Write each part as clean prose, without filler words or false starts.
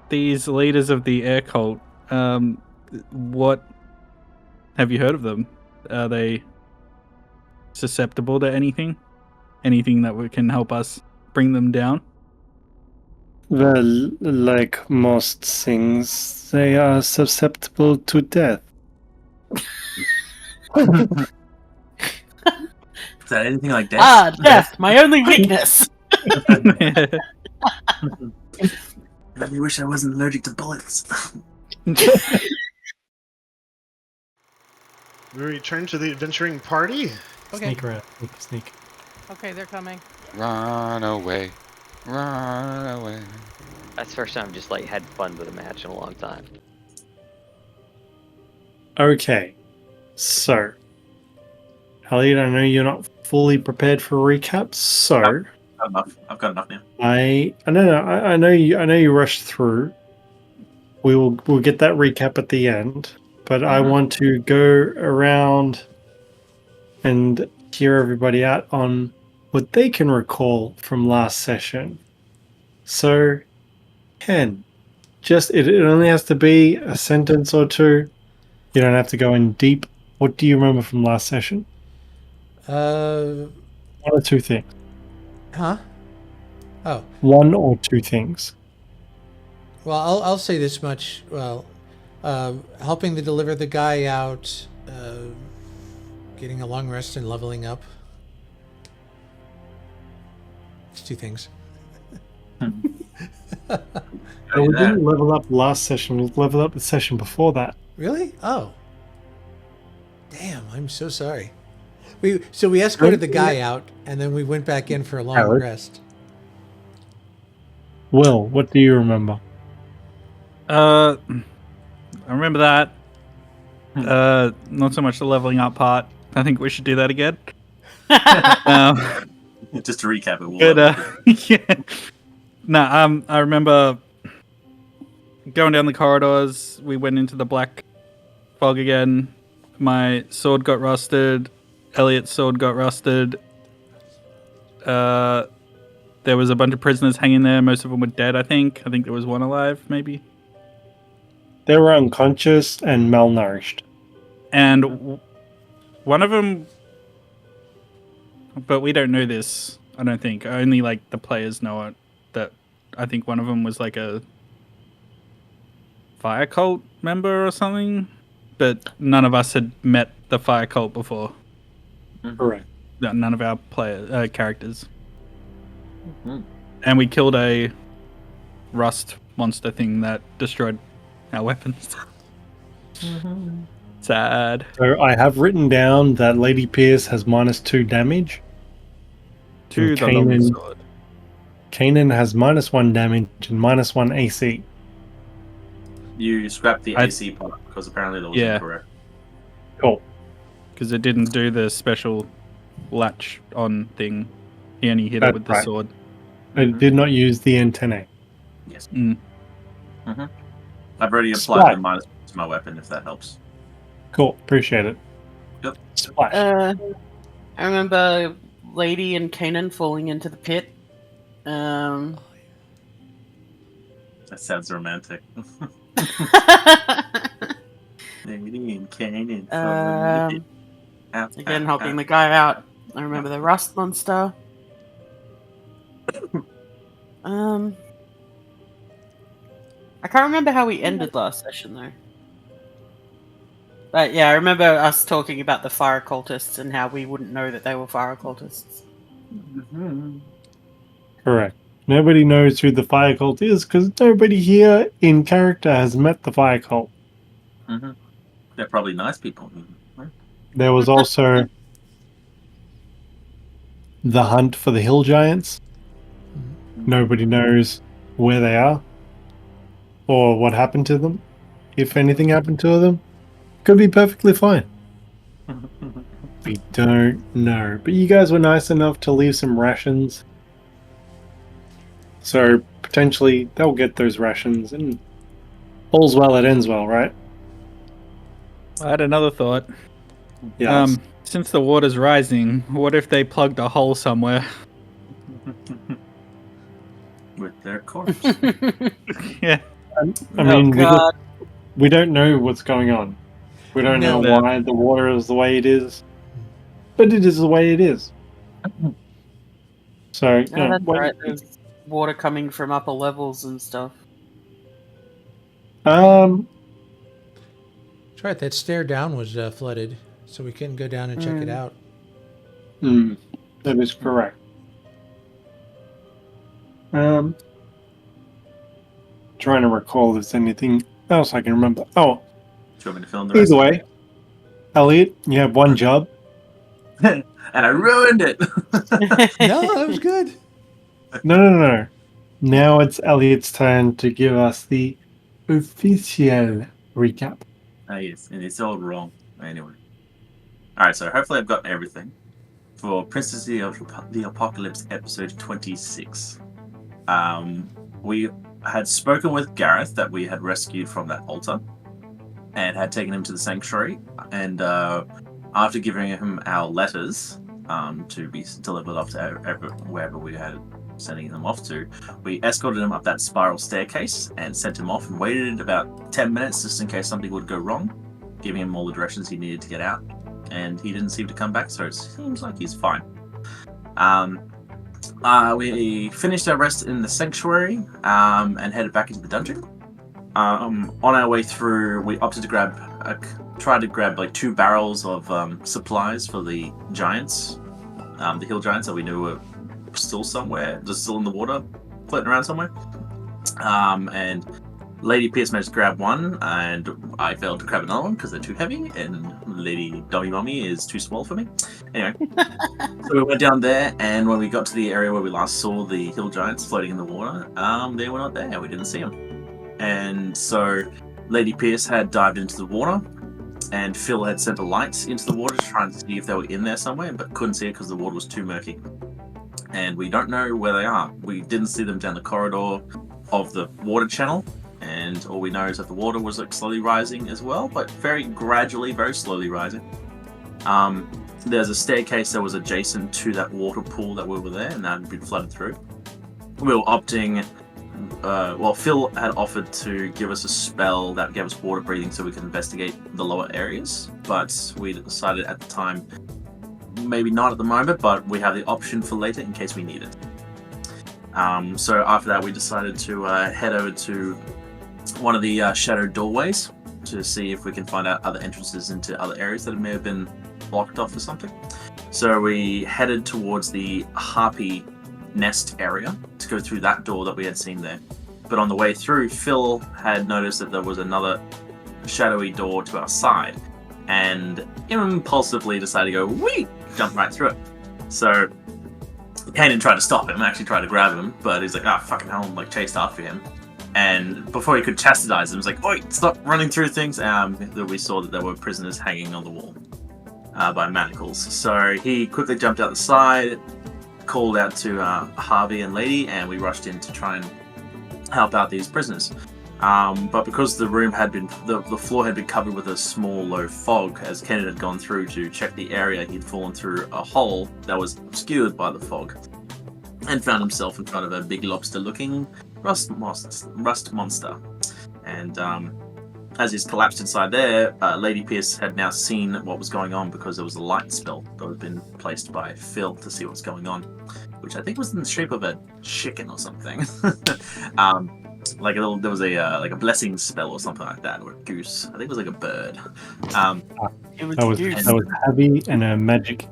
these leaders of the air cult, what have you heard of them? Are they susceptible to anything? Anything that can help us bring them down? Well, like most things, they are susceptible to death. Is that anything like death? Ah, death, my only weakness. I really wish I wasn't allergic to bullets. We return to the adventuring party. Okay. Sneak around. Sneak. Okay, they're coming. Run away. Run away. That's the first time I've just like had fun with a match in a long time. Okay, so Elliot, I know you're not fully prepared for recaps, so I've got enough now. I know you rushed through. We'll get that recap at the end, but I want to go around and hear everybody out on what they can recall from last session. So, Ken, it only has to be a sentence or two. You don't have to go in deep. What do you remember from last session? One or two things. Huh? Oh. One or two things. Well, I'll say this much. Well, helping to deliver the guy out, getting a long rest and leveling up. It's two things. We didn't level up last session. We leveled up the session before that. Really? Oh. Damn, I'm so sorry. We escorted the guy out, and then we went back in for a long rest. Will, what do you remember? I remember that. Not so much the leveling up part. I think we should do that again. Just to recap it. Yeah. No, I remember going down the corridors. We went into the black fog again. My sword got rusted. Elliot's sword got rusted. There was a bunch of prisoners hanging there. Most of them were dead, I think. I think there was one alive, maybe. They were unconscious and malnourished. And one of them... But we don't know this, I don't think. Only, like, the players know it. That I think one of them was, like, a fire cult member or something. But none of us had met the fire cult before. Correct. None of our characters. And we killed a rust monster thing that destroyed our weapons. Sad. So I have written down that Lady Pierce has -2 damage. To the long sword. Kainen has -1 damage and -1 AC. You scrapped the AC part because apparently that was incorrect. Cool. Because it didn't do the special latch on thing. He only hit it with the sword. It did not use the antennae. Yes. I've already applied the minus to my weapon, if that helps. Cool. Appreciate it. Yep. Splash. I remember Lady and Kainen falling into the pit. That sounds romantic. Lady and Kainen falling into the pit. Again, helping the guy out. I remember the rust monster. I can't remember how we ended last session though. But yeah, I remember us talking about the fire cultists and how we wouldn't know that they were fire cultists. Correct. Nobody knows who the fire cult is because nobody here in character has met the fire cult. They're probably nice people. There was also the hunt for the hill giants. Nobody knows where they are or what happened to them. If anything happened to them, could be perfectly fine. We don't know. But you guys were nice enough to leave some rations. So potentially they'll get those rations and all's well that ends well, right? I had another thought. Yes. Since the water's rising, what if they plugged a hole somewhere? With their corpse. Yeah. I mean, God. we don't know what's going on. We don't know No. why the water is the way it is, but it is the way it is. So, you know, Oh, that's right. There's water coming from upper levels and stuff. um, That's right. That stair down was flooded, so we couldn't go down and check it out. that is correct. Trying to recall if there's anything else I can remember. Oh, Do you want me to fill in the rest? either way, Elliot, you have one job. And I ruined it. No, that was good. No. Now it's Elliot's turn to give us the official recap. Yes, and it's all wrong. Anyway. Alright, so hopefully I've got everything. For Princess of the Apocalypse episode 26. We had spoken with Gareth that we had rescued from that altar and had taken him to the sanctuary, and after giving him our letters to be delivered off to wherever we had sending them off to, we escorted him up that spiral staircase and sent him off and waited about 10 minutes just in case something would go wrong, giving him all the directions he needed to get out, and he didn't seem to come back, so it seems like he's fine. We finished our rest in the sanctuary and headed back into the dungeon. On our way through, we opted to tried to grab like 2 barrels of supplies for the giants, the hill giants that we knew were still somewhere, just still in the water, floating around somewhere. And Lady Pierce managed to grab one, and I failed to grab another one because they're too heavy, and Lady Dommy Mommy is too small for me. Anyway, so we went down there, and when we got to the area where we last saw the hill giants floating in the water, they were not there. We didn't see them. And so Lady Pierce had dived into the water, and Phil had sent a light into the water to try and see if they were in there somewhere, but couldn't see it because the water was too murky. And we don't know where they are. We didn't see them down the corridor of the water channel, and all we know is that the water was like slowly rising as well, but very gradually, very slowly rising. There's a staircase that was adjacent to that water pool that we were there, and that had been flooded through. We were opting, Phil had offered to give us a spell that gave us water breathing so we could investigate the lower areas, but we decided at the time, maybe not at the moment, but we have the option for later in case we need it. So after that, we decided to head over to one of the shadowed doorways to see if we can find out other entrances into other areas that may have been blocked off or something. So we headed towards the harpy nest area to go through that door that we had seen there. But on the way through, Phil had noticed that there was another shadowy door to our side, and impulsively decided to go, wee! Jump right through it. So Kainen tried to stop him, actually tried to grab him, but he's like, fucking hell, and like chased after him. And before he could chastise him, he was like, oi, stop running through things. We saw that there were prisoners hanging on the wall by manacles. So he quickly jumped out the side, called out to Havi and Lady, and we rushed in to try and help out these prisoners. But because the room had been, the floor had been covered with a small low fog, as Kainen had gone through to check the area, he'd fallen through a hole that was obscured by the fog, and found himself in front of a big lobster-looking rust monster. And as he's collapsed inside there, Lady Pierce had now seen what was going on because there was a light spell that had been placed by Phil to see what's going on, which I think was in the shape of a chicken or something. There was a blessing spell or something like that, or a goose. I think it was like a bird. It was That was Havi and a magic.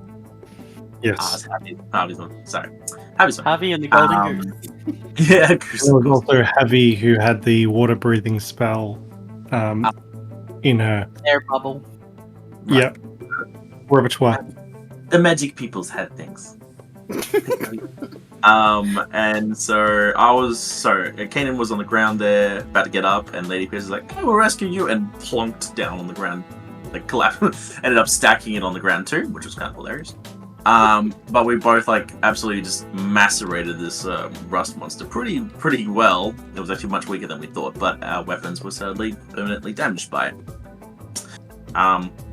Yes. Havi's one. Sorry. Havi's one. Havi and the golden goose. Yeah, goose. There was also Havi who had the water breathing spell in her. Air bubble. Yep. Repertoire. The magic peoples had things. And so Kainen was on the ground there, about to get up, and Lady Pierce is like, I will rescue you, and plonked down on the ground, like collapsed, ended up stacking it on the ground too, which was kind of hilarious. But we both like absolutely just macerated this rust monster pretty well. It was actually much weaker than we thought, but our weapons were sadly permanently damaged by it.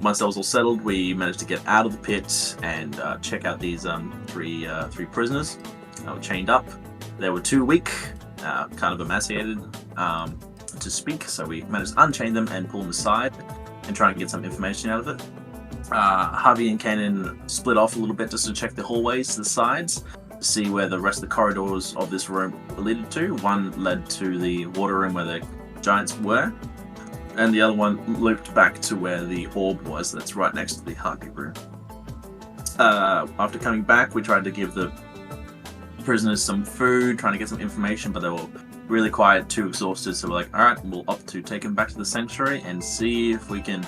Once that was all settled, we managed to get out of the pit and check out these three prisoners that were chained up. They were too weak, kind of emaciated, to speak, so we managed to unchain them and pull them aside and try and get some information out of it. Havi and Kainen split off a little bit just to check the hallways to the sides to see where the rest of the corridors of this room leaded to. One led to the water room where the giants were, and the other one looped back to where the orb was that's right next to the Harpy room. After coming back, we tried to give the prisoners some food, trying to get some information, but they were really quiet, too exhausted, so we're like, alright, we'll opt to take them back to the sanctuary and see if we can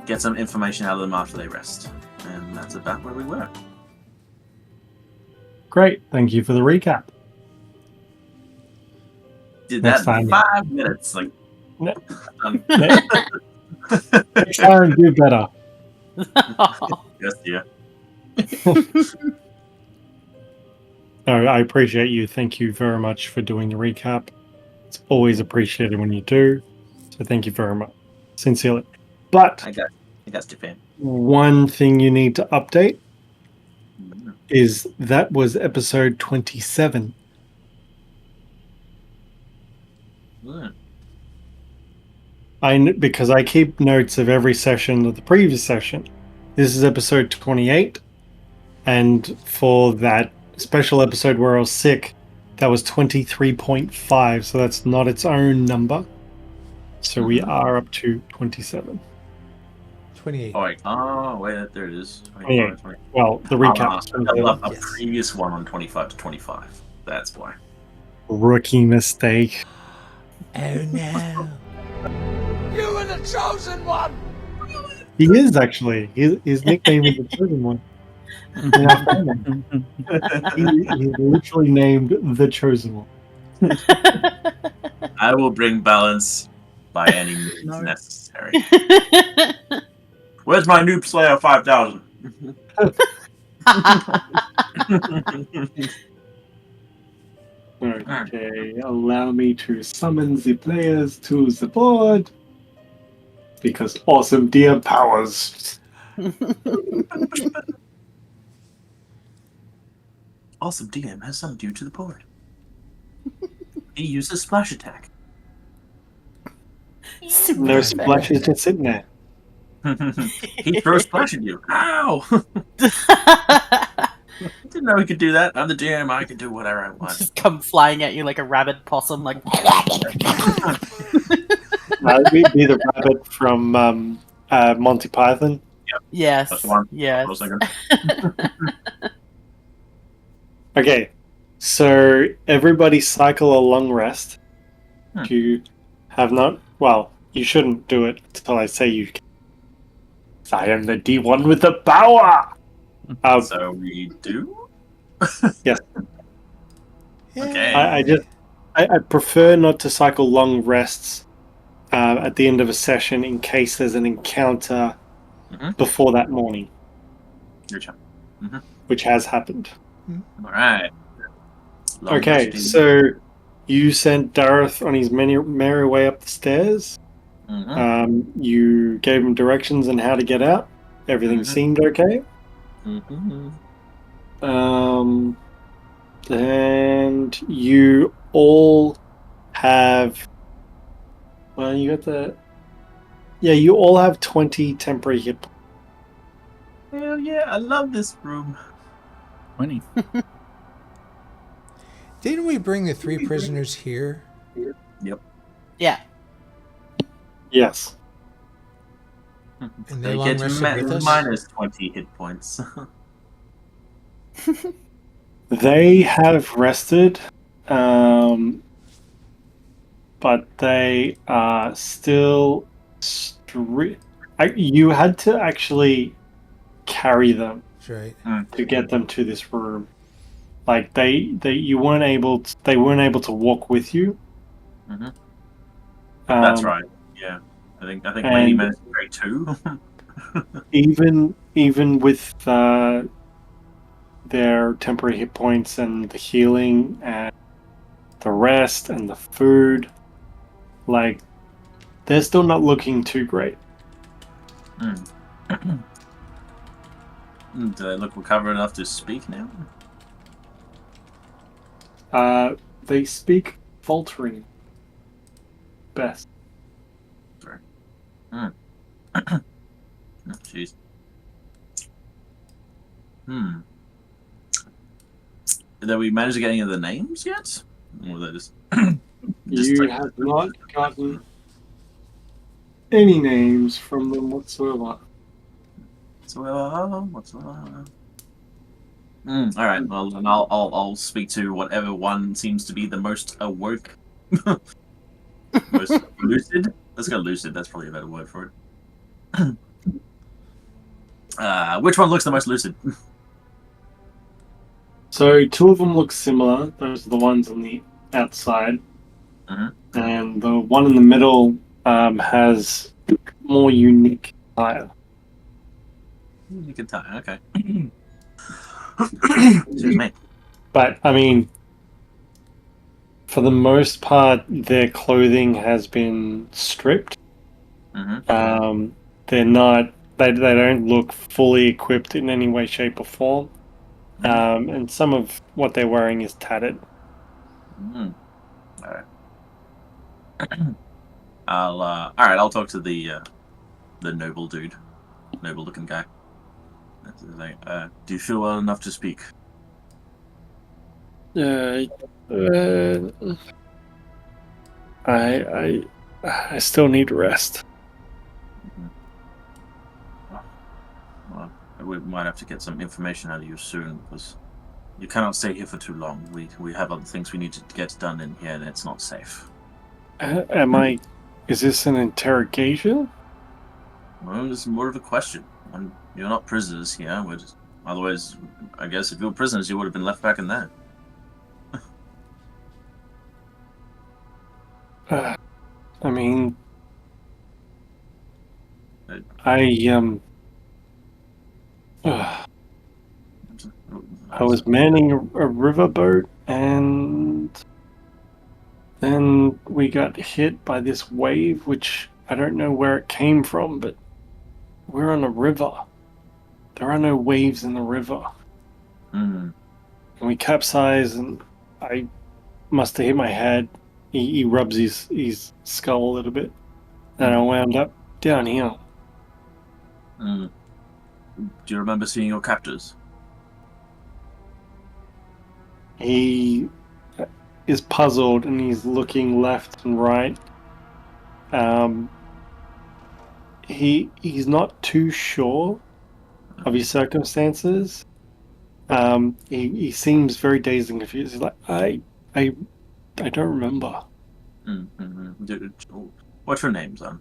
get some information out of them after they rest. And that's about where we were. Great. Thank you for the recap. Did Next that in time. 5 minutes. Like, Ne- done. Next time, do better. Yes, yeah. No, I appreciate you. Thank you very much for doing the recap. It's always appreciated when you do. So thank you very much. Sincerely. But I got Japan. one thing you need to update is that was episode 27. Because I keep notes of every session of the previous session. This is episode 28. And for that special episode where I was sick, that was 23.5. So that's not its own number. So we are up to 27. 28. Oh, wait, there it is. 28. Well, the recap. I love a Yes. previous one on 25 to 25. That's why. Rookie mistake. Oh no. He is actually. His nickname is the Chosen One. In our family. He's literally named the Chosen One. I will bring balance by any means necessary. Where's my Noob Slayer 5000? Okay, allow me to summon the players to the board. Because awesome DM powers. Awesome DM has summoned you to the board. He uses splash attack. No splash is just sitting there. He throws splash at you. Ow! Didn't know he could do that. I'm the DM. I can do whatever I want. Just come flying at you like a rabid possum, like. Be the rabbit from Monty Python. Yes. That's the one. Yes. I was thinking. Okay, so everybody cycle a long rest. You have not. Well, you shouldn't do it until I say you can. I am the D1 with the power! So we do? Yes. Okay. I prefer not to cycle long rests at the end of a session in case there's an encounter before that morning, Your turn. which has happened. Alright. Okay, so you sent Dareth on his merry way up the stairs. You gave him directions on how to get out. Everything seemed okay. And you all have. Well, you got the. Yeah, you all have 20 temporary hit points. Hell yeah, I love this room. 20. Didn't we bring the 3 prisoners here? Yep. Yeah. Yes. And They they long get rested with us? minus 20 hit points. They have rested, but they are still. You had to actually carry them That's right. to get them to this room. Like you weren't able. They weren't able to walk with you. That's right. Yeah, I think Lady managed to break 2. Even with their temporary hit points and the healing and the rest and the food, like they're still not looking too great. Do they look recovered enough to speak now? They speak faltering. best. Sorry. Jeez. Did we manage to get any of the names yet? Or they just You have not gotten any names from them whatsoever. whatsoever. All right. Well, then I'll speak to whatever one seems to be the most awoke, most lucid. Let's go lucid. That's probably a better word for it. Which one looks the most lucid? So two of them look similar. Those are the ones on the outside, and the one in the middle has more unique attire. You can tell. Okay. Excuse me. But I mean, for the most part, their clothing has been stripped. They're not. They don't look fully equipped in any way, shape, or form. And some of what they're wearing is tattered. All right. All right. I'll talk to the noble dude, noble looking guy. Do you feel well enough to speak? I still need rest. Well, we might have to get some information out of you soon because you cannot stay here for too long. We have other things we need to get done in here, and it's not safe. Is this an interrogation? Well, it's more of a question. You're not prisoners here. Otherwise, I guess if you were prisoners, you would have been left back in there. I mean, I was manning a riverboat, and then we got hit by this wave, which I don't know where it came from, but we're on a river. There are no waves in the river. And we capsized, and I must have hit my head. He rubs his skull a little bit, and I wound up down here. Do you remember seeing your captors? He is puzzled, and he's looking left and right. He's not too sure of his circumstances. He seems very dazed and confused. He's like, I don't remember. What's your name, son?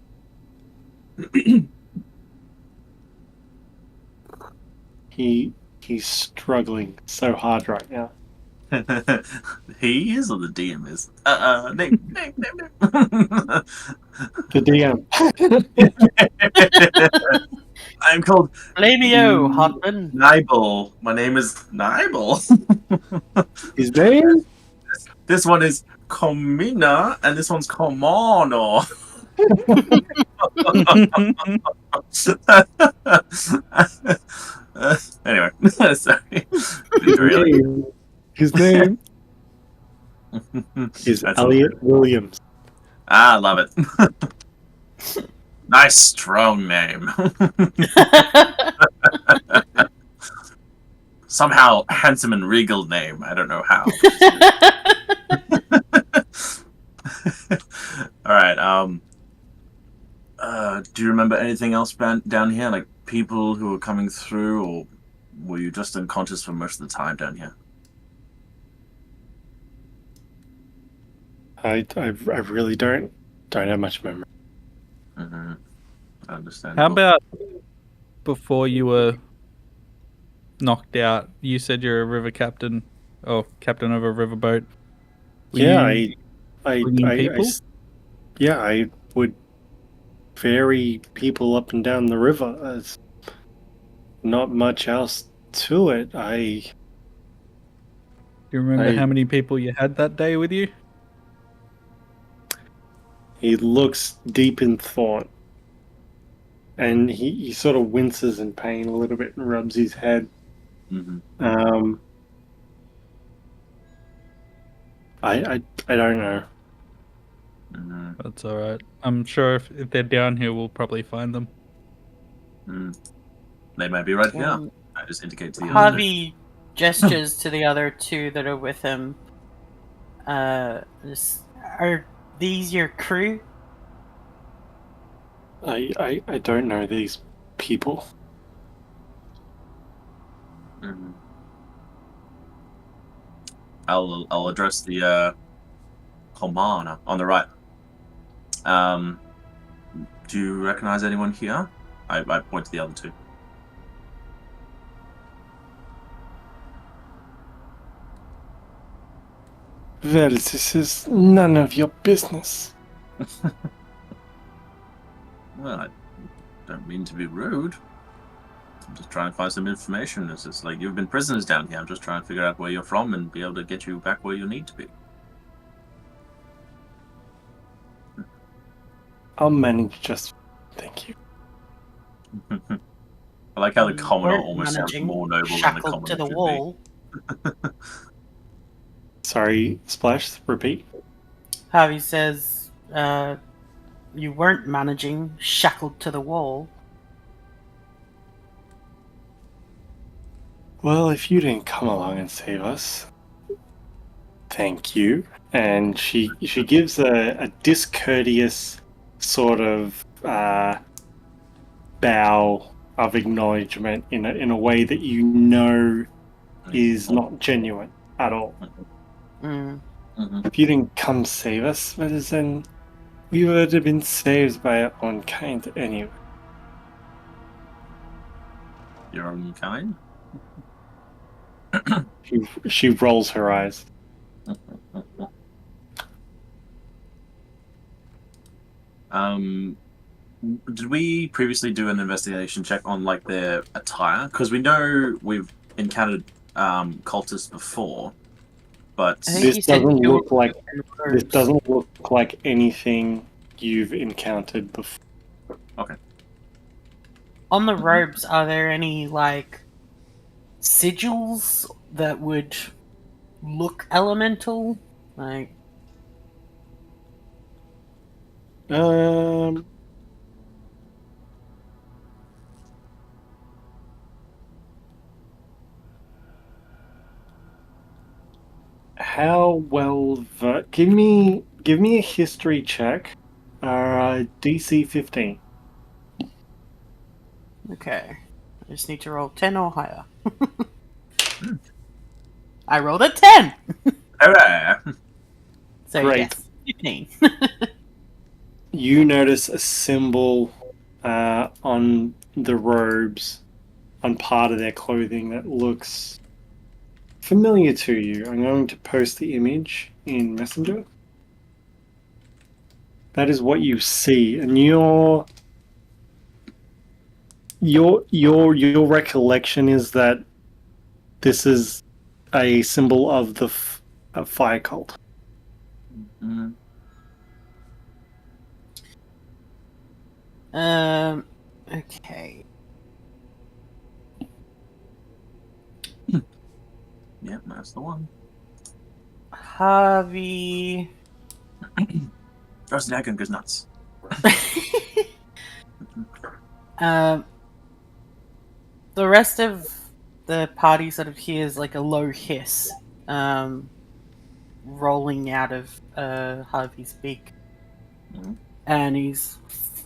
He's struggling so hard right now. He is, or the DM is? Name. The DM. I'm called Blamio, Hotman. Nibel. My name is Nibel. His name? This one is Comina, and this one's Comano. Anyway, sorry. His name is That's Elliot Williams. I love it. Nice, strong name. Somehow handsome and regal name. I don't know how. All right. Do you remember anything else down here, like people who were coming through, or were you just unconscious for most of the time down here? I really don't have much memory. I understand. How about before you were knocked out? You said you're a river captain, or captain of a riverboat. I would ferry people up and down the river. There's not much else to it. Do you remember how many people you had that day with you? He looks deep in thought, and he sort of winces in pain a little bit and rubs his head. I don't know. That's all right. I'm sure if they're down here, we'll probably find them. They may be right here. Um, I just indicate to the other two. Havi gestures to the other two that are with him. Are these your crew? I don't know these people. I'll address the commander on the right. Do you recognize anyone here? I point to the other two. Well, this is none of your business. Well, I don't mean to be rude. I'm just trying to find some information. It's just like you've been prisoners down here. I'm just trying to figure out where you're from and be able to get you back where you need to be. I'll manage just. Thank you. I like how the You commoner weren't almost sounds managing, more noble than the shackled commoner to the should wall. Sorry, Splash. Repeat. Havi says, you weren't managing, shackled to the wall. Well, if you didn't come along and save us, thank you. And she gives a discourteous sort of bow of acknowledgement in a way that you know is not genuine at all. If you didn't come save us, well, then we would have been saved by our own kind anyway. Your own kind? She rolls her eyes. Did we previously do an investigation check on like their attire? Because we know we've encountered cultists before, but I think you This said doesn't you look were like in this robes. doesn't look like anything you've encountered before. okay. On the robes, are there any, like, sigils that would look elemental? Like, How well give me a history check. DC 15. okay. I just need to roll 10 or higher. I rolled a 10! Hooray! So, Great. yes, 15. You notice a symbol on the robes, on part of their clothing that looks familiar to you. I'm going to post the image in Messenger. That is what you see, and your recollection is that this is a symbol of the fire cult. Okay. Yep, that's the one. Havi. Roast dragon goes nuts. The rest of the party sort of hears like a low hiss rolling out of Harvey's beak. And he's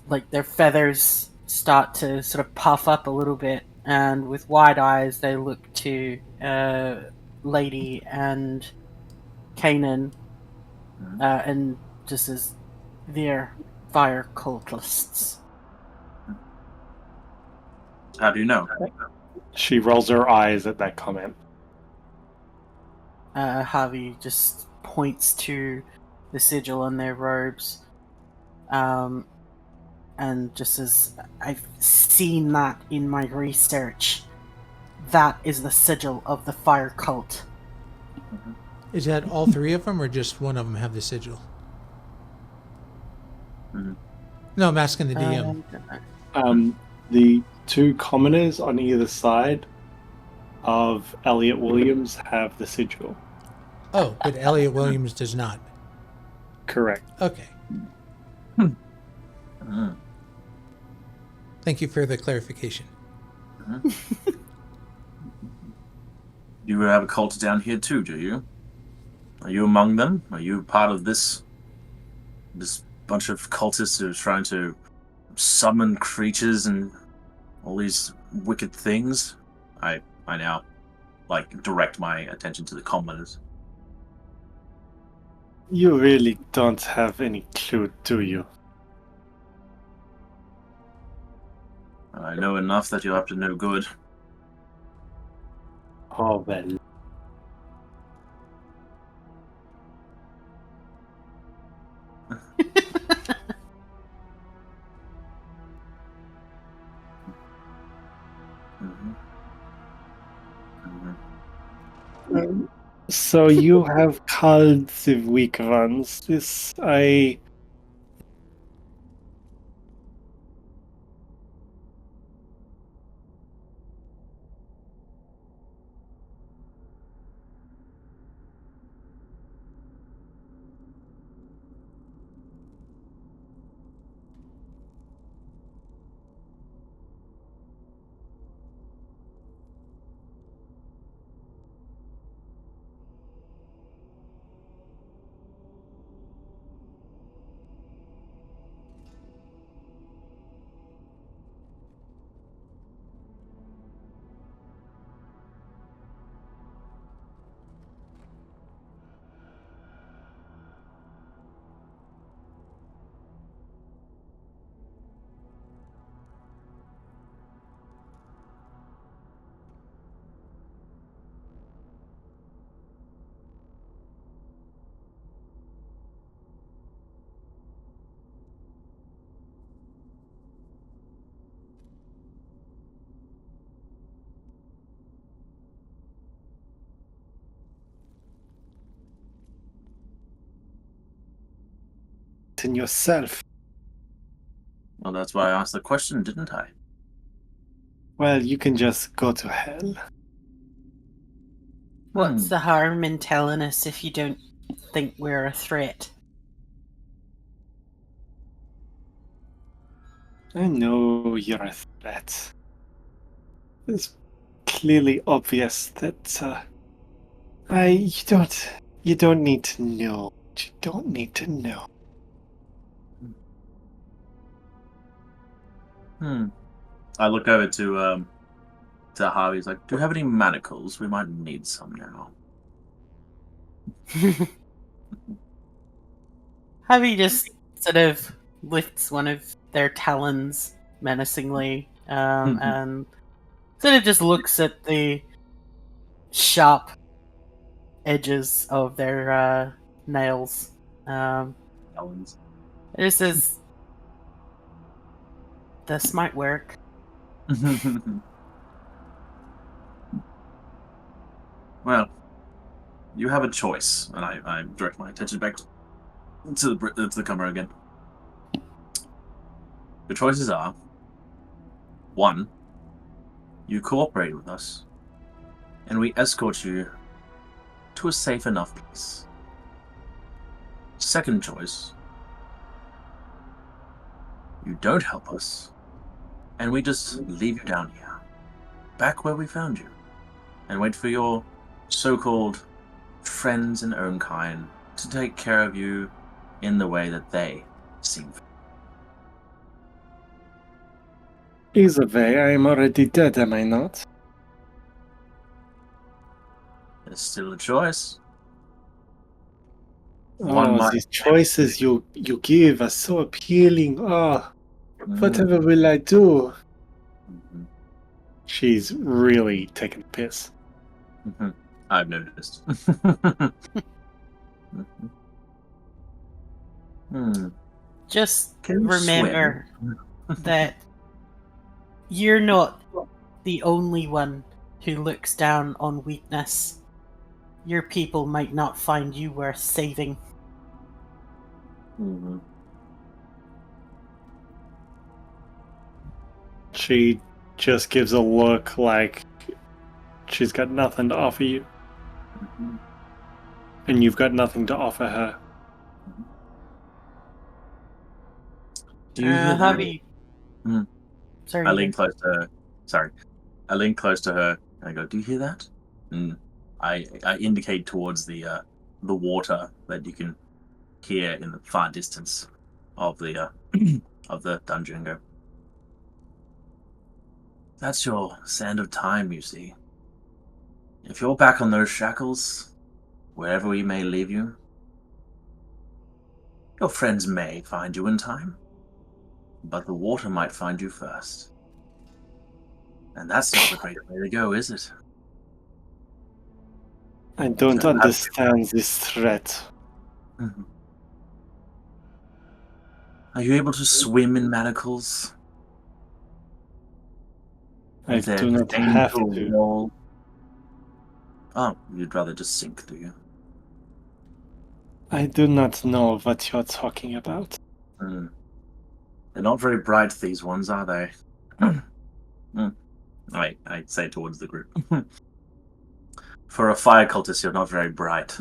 like, their feathers start to sort of puff up a little bit, and with wide eyes they look to Lady and Kainen, and just as they're fire cultists. How do you know? She rolls her eyes at that comment. Havi just points to the sigil on their robes, and just says, I've seen that in my research. That is the sigil of the fire cult. Is that all three of them, or just one of them have the sigil? No, I'm asking the DM. The two commoners on either side of Elliot Williams have the sigil. Oh, but Elliot Williams does not. Correct. Okay. Thank you for the clarification. You have a cult down here too, do you? Are you among them? Are you part of this bunch of cultists who are trying to summon creatures and all these wicked things? I now direct my attention to the commoners. You really don't have any clue, do you? I know enough that you're up to no good. Oh, well. So you have called the weak ones. In yourself. Well, that's why I asked the question, didn't I? Well, you can just go to hell. What's the harm in telling us if you don't think we're a threat? I know you're a threat. It's clearly obvious that you don't need to know. You don't need to know. I look over to Havi. He's like, "Do you have any manacles? We might need some now." Havi just sort of lifts one of their talons menacingly, and sort of just looks at the sharp edges of their nails. Talons. It says, "This might work." Well, you have a choice, and I direct my attention back to the camera again. The choices are: 1, you cooperate with us, and we escort you to a safe enough place. Second choice: you don't help us, and we just leave you down here, back where we found you, and wait for your so-called friends and own kind to take care of you in the way that they seem. Either way, I am already dead, am I not? It's still a choice. These choices you give are so appealing. Oh, whatever will I do? She's really taking the piss. I've noticed. Just Can you remember that you're not the only one who looks down on weakness. Your people might not find you worth saving. She just gives a look like she's got nothing to offer you. And you've got nothing to offer her. Do you hear that? Havi Sorry. I lean close to her. Sorry. I lean close to her and I go, "Do you hear that?" And I indicate towards the water that you can hear in the far distance of the of the dungeon. And go, "That's your sand of time, you see. If you're back on those shackles, wherever we may leave you, your friends may find you in time, but the water might find you first. And that's not the great way to go, is it?" I don't So, understand this threat. Mhm. Are you able to swim in manacles? I Is there do not danger have to a to. wall? Oh, you'd rather just sink, do you? I do not know what you're talking about. Hmm. They're not very bright, these ones, are they? Hmm. I say towards the group. For a fire cultist, you're not very bright.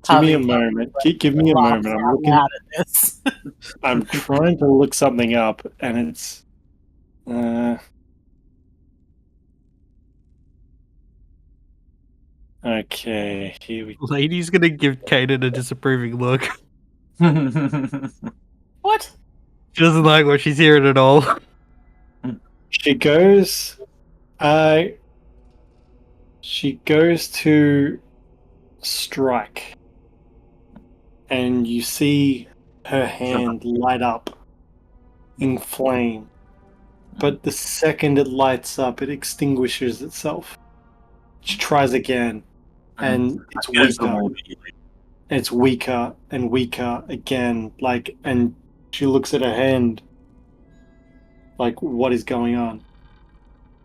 Give me a Javi moment. Give me a laughs moment. I'm out looking. loud at this. I'm trying to look something up, and it's. Okay, here we. Lady's gonna give Kainen a disapproving look. What? She doesn't like what she's hearing at all. She goes. She goes to strike, and you see her hand light up in flame. But the second it lights up, it extinguishes itself. She tries again, and it's Against the weaker. wall immediately. It's weaker and weaker again. And she looks at her hand. Like, what is going on?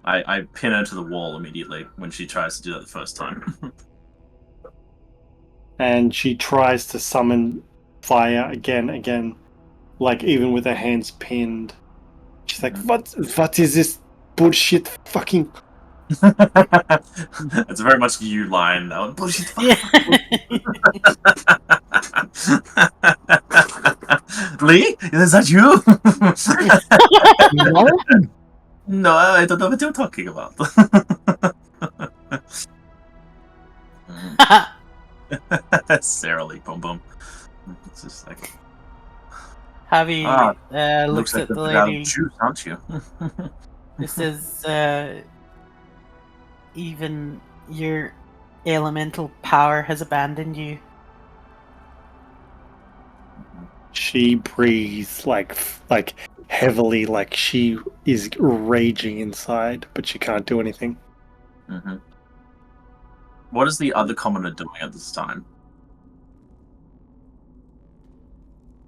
I pin her to the wall immediately when she tries to do that the first time. And she tries to summon fire again. Like, even with her hands pinned. She's like, what is this bullshit fucking... It's very much you line. That one. Bullshit. Fuck. Yeah. Lee, is that you? No? No, I don't know what you're talking about. Sarah Lee, boom boom. It's just like Javi looks looks like at a the bit out of lady. juice, aren't you? This is even your elemental power has abandoned you. She breathes like heavily, like she is raging inside, but she can't do anything. Mm-hmm. What is the other commoner doing at this time?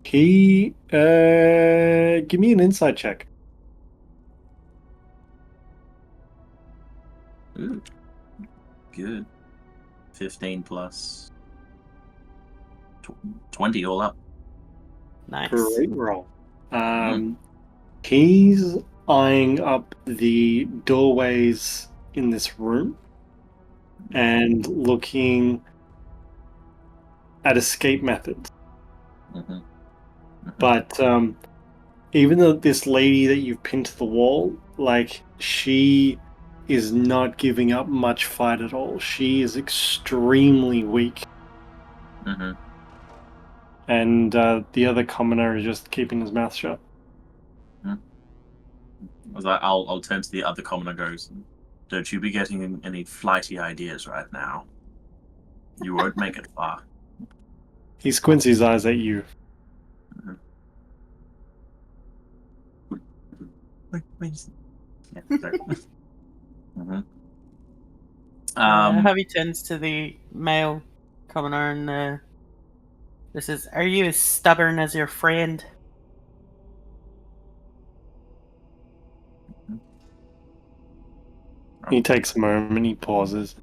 He give me an insight check. Ooh, good. 15 plus 20 all up. Nice. Great roll. He's eyeing up the doorways in this room and looking at escape methods. Mm-hmm. But even though this lady that you've pinned to the wall, like, she is not giving up much fight at all. She is extremely weak. Mm-hmm. And the other commoner is just keeping his mouth shut. I'll turn to the other commoner and goes, "Don't you be getting any flighty ideas right now. You won't make it far." He squints his eyes at you. Yeah, sorry. Mm-hmm. Javi turns to the male commoner and this is, are you as stubborn as your friend? He takes a moment, he pauses.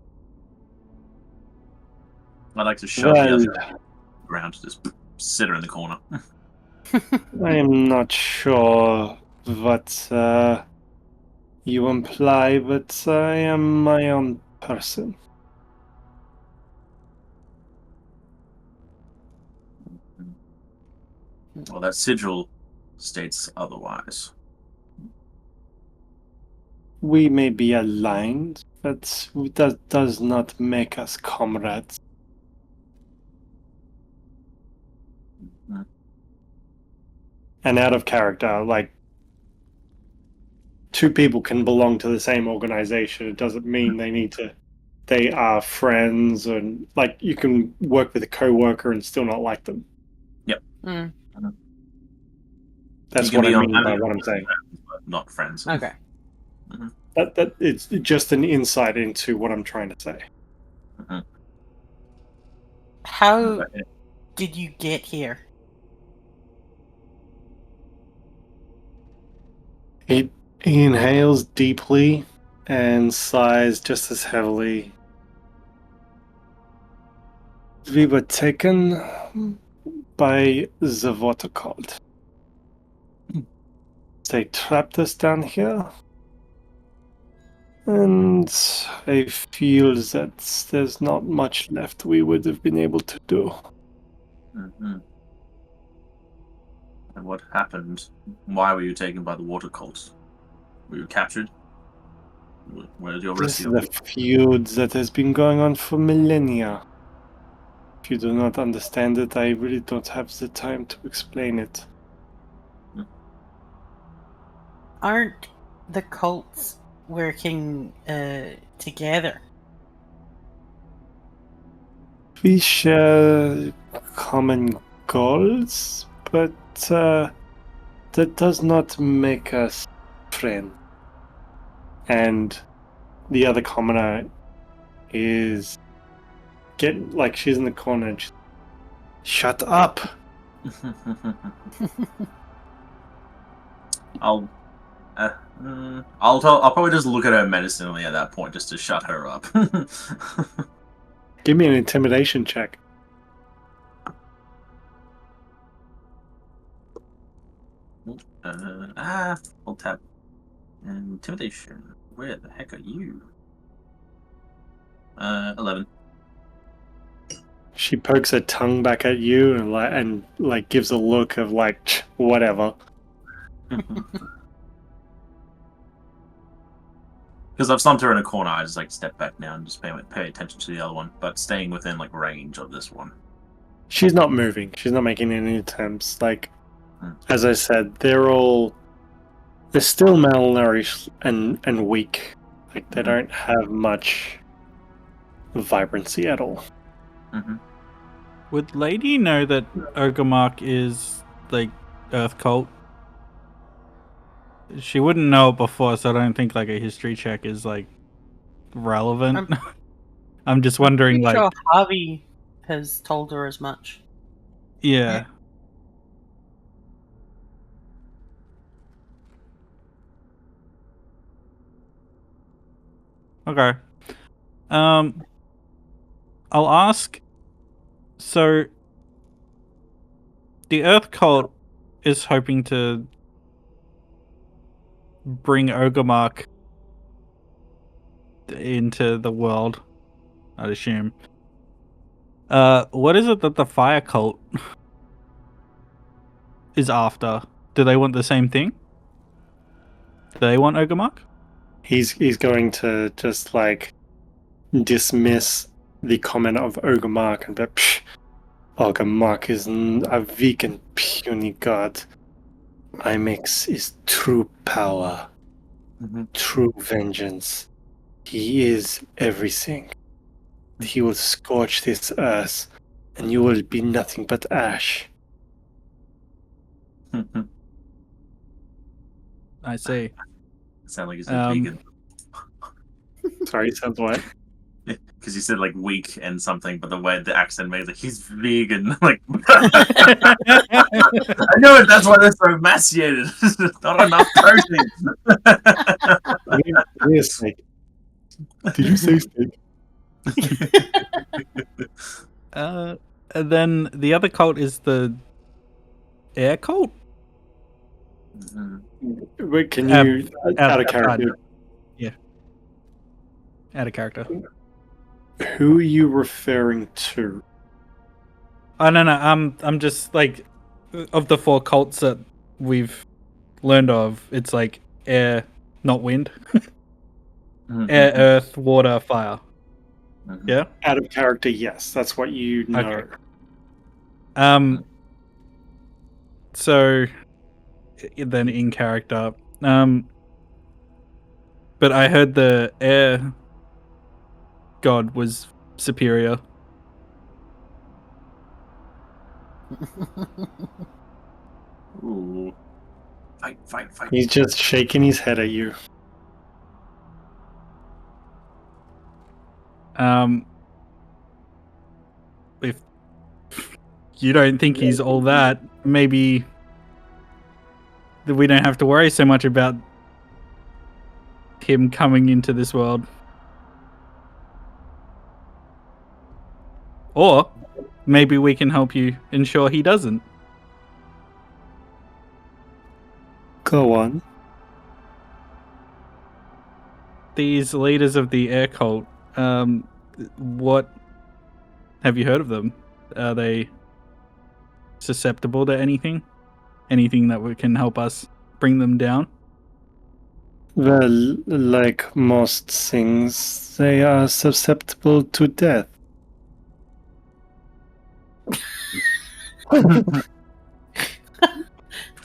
I'd like to shove the Well, other around to just sit her in the corner. I am not sure what you imply, but I am my own person. Well, that sigil states otherwise. We may be aligned, but that does not make us comrades. Mhm. And out of character, like, two people can belong to the same organization. It doesn't mean they are friends, and like you can work with a coworker and still not like them. Mm, That's You can what be I on mean by what I'm saying. but not friends. okay. That it's just an insight into what I'm trying to say. Mhm. How did you get here? He inhales deeply and sighs just as heavily. We were taken by the water cult. They trapped us down here. And I feel that there's not much left we would have been able to do. Mhm. And what happened? Why were you taken by the water cult? Were you captured? Where did your This is rescue? a feud that has been going on for millennia. If you do not understand it, I really don't have the time to explain it. Aren't the cults working together? We share common goals, but that does not make us friends. And the other commoner is she's in the corner and she's, shut up. I'll I'll probably just look at her menacingly at that point just to shut her up. Give me an intimidation check. I'll tap intimidation. Where the heck are you? 11. She pokes her tongue back at you and gives a look of like whatever. Because I've slumped her in a corner, I just like step back now and just pay attention to the other one, but staying within like range of this one. She's not moving. She's not making any attempts. Like, as I said, they're still malnourished and weak. Like, they don't have much vibrancy at all. Mm-hmm. Would Lady know that Ogamark is like Earth cult? She wouldn't know it before, so I don't think like a history check is like relevant. I'm just wondering, Pretty like, sure Havi has told her as much. yeah. Okay. I'll ask. So, the Earth cult is hoping to bring Ogamark into the world, I'd assume. What is it that the Fire cult is after? Do they want the same thing? Do they want Ogamark? He's going to just like dismiss the comment of Ogamark and be like, psh, Ogamark is a weak and puny god. Imix is true power, true vengeance. He is everything. He will scorch this earth, and you will be nothing but ash. I see. Sound like you said vegan. Sorry, sounds what? Because you said like weak and something, but the way the accent made it, like he's vegan. Like I know it. That's why they're so emaciated. Not enough protein. Steak. Did you say steak? And then the other cult is the air cult. Wait, can you out of character? Yeah, out of character. Who are you referring to? Oh no, I'm just like of the four cults that we've learned of, it's like air, not wind. Mhm, Air, mhm, earth, water, fire. mhm. Yeah. Out of character, yes, that's what you know. Okay. So then in character, but I heard the air god was superior. Ooh. Fight, fight, fight. He's just shaking his head at you. If you don't think he's all that, maybe we don't have to worry so much about him coming into this world. Or maybe we can help you ensure he doesn't. Go on. These leaders of the air cult, what have you heard of them? Are they susceptible to anything? Anything that can help us bring them down? Well, like most things, they are susceptible to death. Is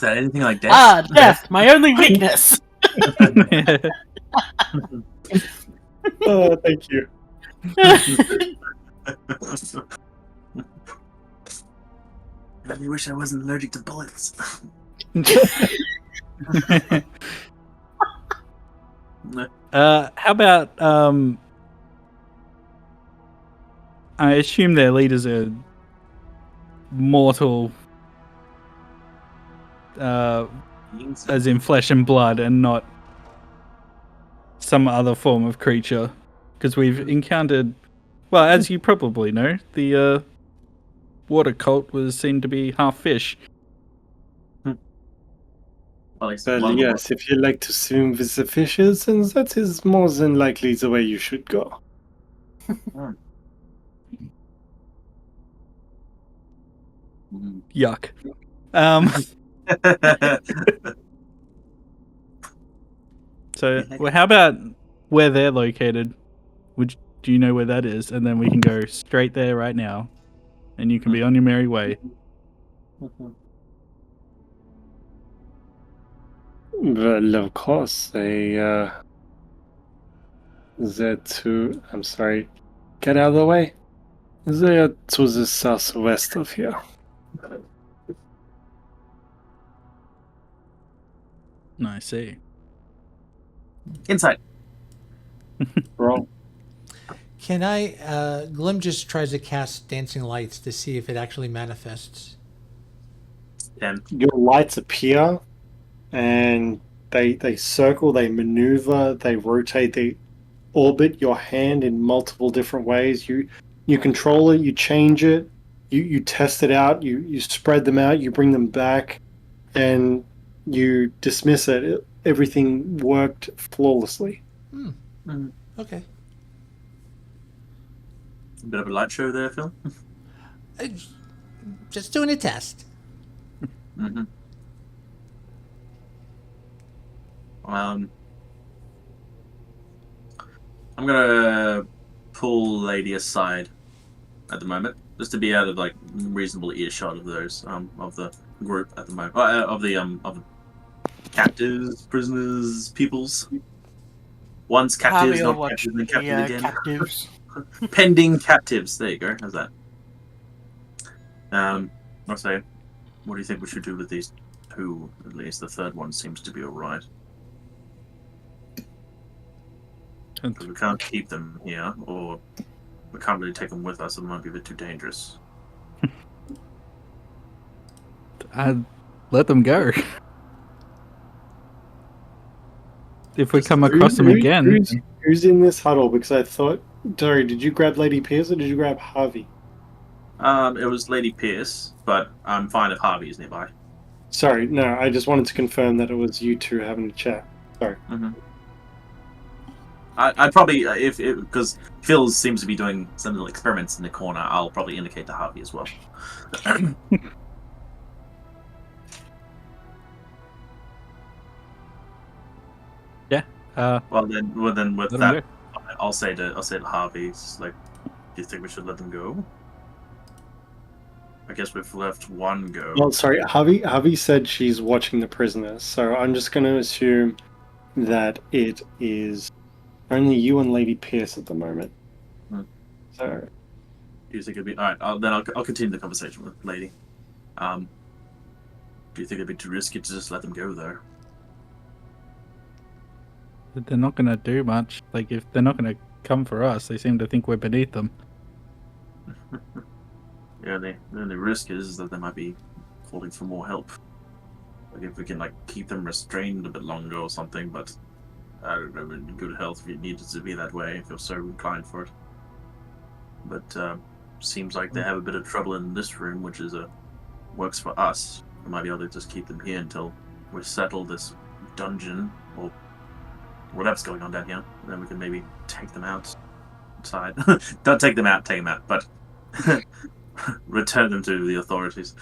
that anything like death? Ah, death, my only weakness. Oh, thank you. I really wish I wasn't allergic to bullets. How about I assume their leaders are mortal, as in flesh and blood, and not some other form of creature. Because we've encountered, well, as you probably know, the water cult was seen to be half fish. Well, yes, if you like to swim with the fishes, then that is more than likely the way you should go. Yuck. So, well, how about where they're located? Do you know where that is? And then we can go straight there right now, and you can be on your merry way. Well, of course, they're to, I'm sorry, get out of the way. They're to the southwest of here. I see. Inside. Wrong. Can I? Glim just tries to cast dancing lights to see if it actually manifests. Your lights appear, and they circle, they maneuver, they rotate, they orbit your hand in multiple different ways. You control it, you change it, you test it out, you spread them out, you bring them back, and you dismiss it. Everything worked flawlessly. Okay. A bit of a light show there, Phil. Just doing a test. Mm-hmm. I'm gonna pull Lady aside at the moment, just to be out of like reasonable earshot of those of the group at the moment, of the captives, prisoners, peoples. Once captives, Havi will not watch captives, then the captives again. captives. Pending captives. There you go. How's that? I'll say, what do you think we should do with these two? At least the third one seems to be alright. We can't keep them here, or we can't really take them with us. It might be a bit too dangerous. I'd let them go. If we come across them again. Who's in this huddle? Because I thought, sorry, did you grab Lady Pierce or did you grab Havi? It was Lady Pierce, but I'm fine if Harvey is nearby. Sorry, no, I just wanted to confirm that it was you two having a chat. Sorry. Mm-hmm. I'd probably, because Phil seems to be doing some little experiments in the corner, I'll probably indicate to Harvey as well. Well then with let 'em that, go. I'll say to Harvey, it's like, do you think we should let them go? I guess we've left one go. Well, sorry, Havi said she's watching the prisoners, so I'm just going to assume that it is only you and Lady Pierce at the moment. So, Do you think it'd be all right? I'll continue the conversation with Lady. Do you think it'd be too risky to just let them go there? They're not gonna do much. Like, if they're not gonna come for us, they seem to think we're beneath them. Yeah, the only risk is that they might be calling for more help. Like if we can keep them restrained a bit longer or something, but I don't know, in good health if it needed to be that way, if you're so inclined for it. But seems like they have a bit of trouble in this room, which is works for us. We might be able to just keep them here until we settle this dungeon or whatever's going on down here. And then we can maybe take them outside. Don't take them out, but return them to the authorities.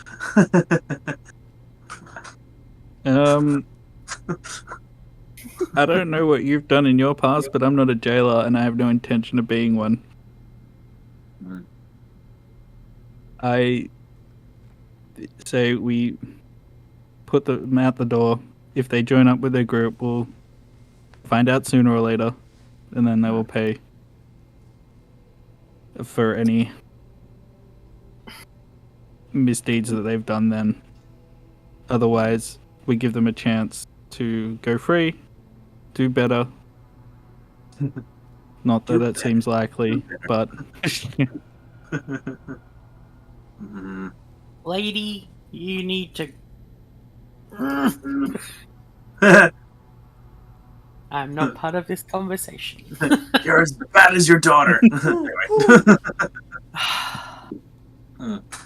I don't know what you've done in your past, but I'm not a jailer, and I have no intention of being one. I say we put them out the door. If they join up with their group, we'll find out sooner or later, and then they will pay for any misdeeds that they've done then. Otherwise, we give them a chance to go free, do better. Not that it seems likely, but... Lady, you need to... I'm not part of this conversation. You're as bad as your daughter.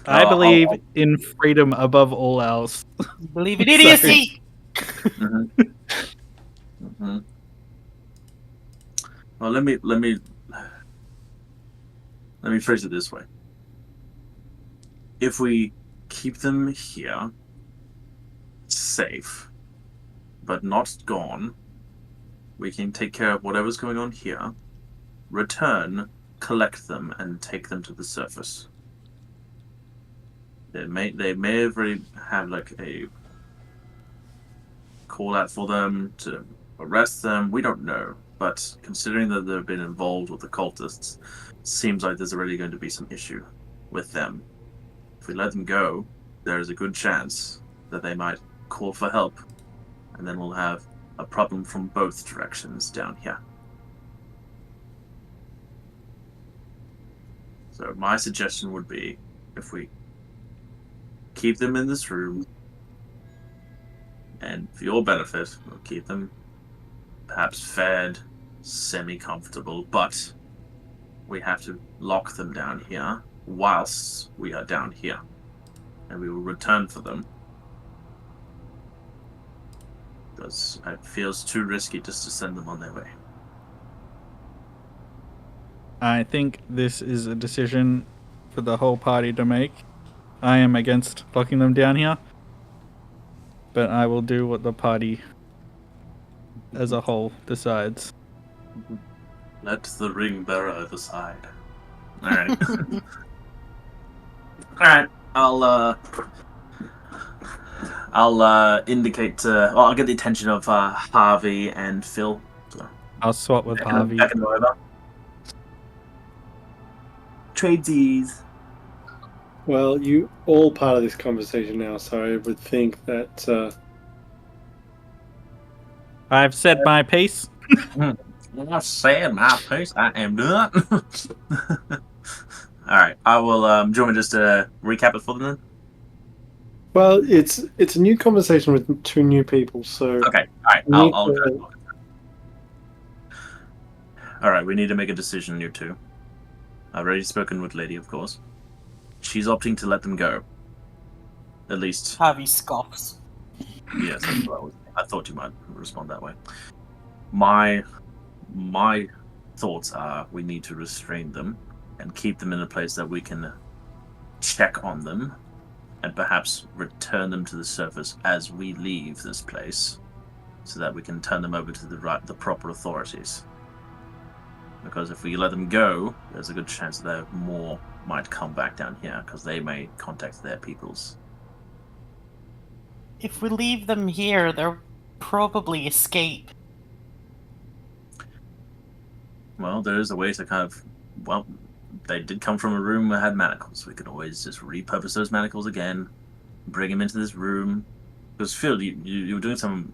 I believe in freedom above all else. You believe in idiocy! Well, let me phrase it this way. If we keep them here, safe, but not gone, we can take care of whatever's going on here, return, collect them, and take them to the surface. They may already have a call out for them to arrest them. We don't know, but considering that they've been involved with the cultists, seems like there's already going to be some issue with them. If we let them go, there is a good chance that they might call for help, and then we'll have a problem from both directions down here. So my suggestion would be, if we keep them in this room, and for your benefit, we'll keep them perhaps fed, semi-comfortable, but we have to lock them down here whilst we are down here, and we will return for them. Because it feels too risky just to send them on their way. I think this is a decision for the whole party to make. I am against locking them down here, but I will do what the party as a whole decides. Let the ring bearer decide. Alright. Alright, I'll indicate I'll get the attention of Harvey and Phil. So, I'll swap with Harvey. back and over. Tradesies. well, you all part of this conversation now, so I would think that I've said my piece. I've said my piece. I am done. Alright, I will. Do you want me just to recap it for them then? well, it's a new conversation with two new people, so Okay, alright. Need I'll to- Alright, we need to make a decision, you two. I've already spoken with Lady, of course. She's opting to let them go. At least, Harvey scoffs. yes, that's what I thought you might respond that way. My thoughts are we need to restrain them and keep them in a place that we can check on them and perhaps return them to the surface as we leave this place, so that we can turn them over to the proper authorities. Because if we let them go, there's a good chance that more might come back down here, because they may contact their peoples. If we leave them here, they'll probably escape. Well, there is a way to kind of... Well, they did come from a room that had manacles. We could always just repurpose those manacles again, bring them into this room. Because, Phil, you were doing some...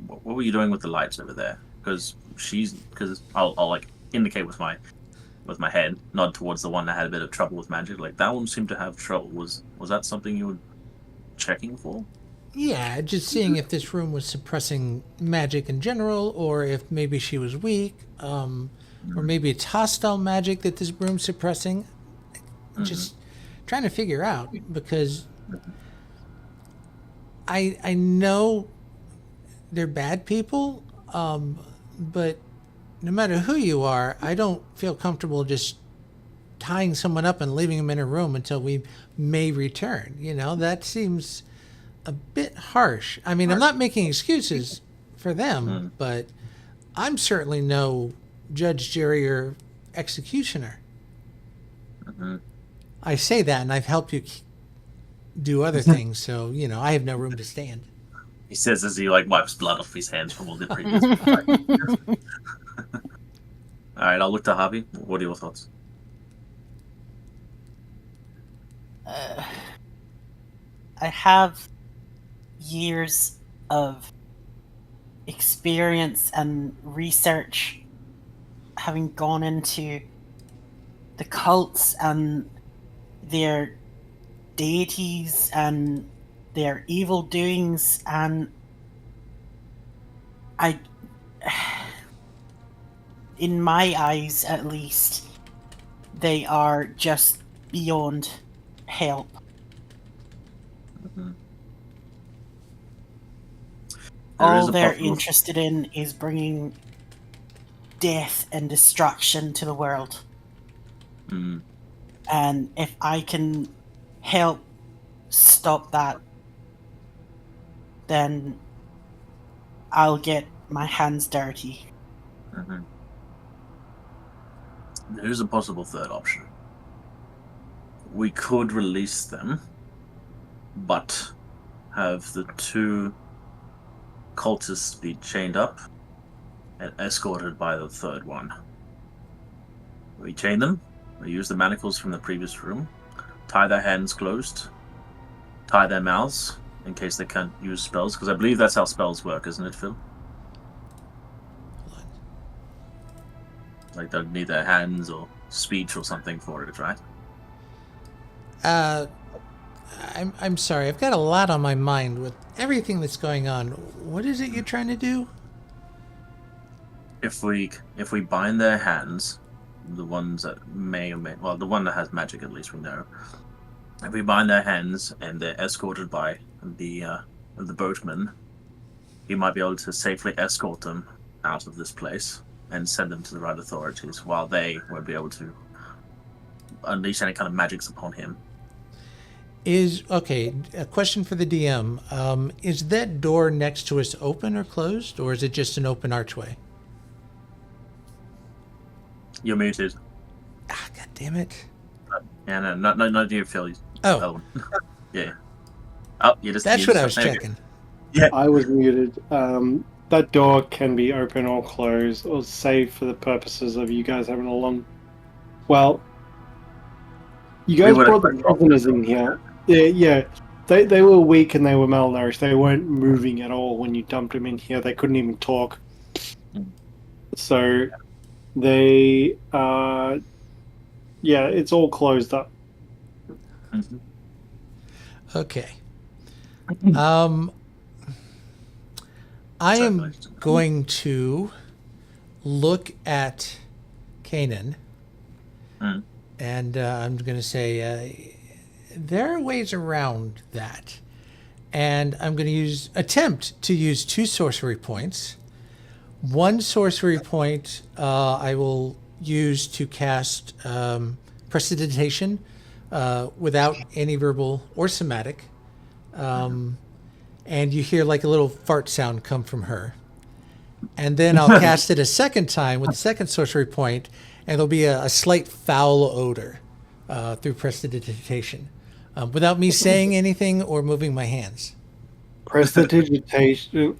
What were you doing with the lights over there? Because I'll like indicate with my head, nod towards the one that had a bit of trouble with magic. Like, that one seemed to have trouble. Was that something you were checking for? Yeah, just seeing if this room was suppressing magic in general, or if maybe she was weak, or maybe it's hostile magic that this room's suppressing. Just trying to figure out, because I know they're bad people, but no matter who you are, I don't feel comfortable just tying someone up and leaving them in a room until we may return. You know, that seems a bit harsh. I mean, I'm not making excuses for them, but I'm certainly no judge, jury, or executioner. I say that, and I've helped you do other things, so, you know, I have no room to stand. He says as he wipes blood off his hands from all the previous. All right, I'll look to Havi. What are your thoughts? I have years of experience and research having gone into the cults and their deities and their evil doings, and in my eyes at least, they are just beyond help. All they're interested in is bringing death and destruction to the world. And if I can help stop that, then I'll get my hands dirty. There's a possible third option. We could release them, but have the two cultists be chained up and escorted by the third one. We chain them, we use the manacles from the previous room, tie their hands closed, tie their mouths in case they can't use spells, because I believe that's how spells work, isn't it, Phil? Like, they'll need their hands or speech or something for it, right? I'm sorry. I've got a lot on my mind with everything that's going on. What is it you're trying to do? If we bind their hands, the ones that may or may... Well, the one that has magic, at least we know. If we bind their hands and they're escorted by the boatman, he might be able to safely escort them out of this place and send them to the right authorities, while they won't be able to unleash any kind of magics upon him. Okay, a question for the DM. Is that door next to us open or closed, or is it just an open archway? You're muted. Ah, God damn it. Yeah, no, not you, Phil. Oh. Yeah. Oh, you just... That's what I was checking. Yeah. I was muted. That door can be open or closed, or save for the purposes of you guys having a long... Well, you guys brought the prisoners in here. Yeah. They were weak and they were malnourished. They weren't moving at all when you dumped them in here. They couldn't even talk. So they... yeah, it's all closed up. Okay. I am going to look at Kainen, and I'm going to say there are ways around that, and I'm going to attempt to use 2 sorcery points. 1 sorcery point I will use to cast prestidigitation without any verbal or somatic. And you hear like a little fart sound come from her. and then I'll cast it a second time with the second sorcery point, and there'll be a slight foul odor through prestidigitation, without me saying anything or moving my hands. Prestidigitation.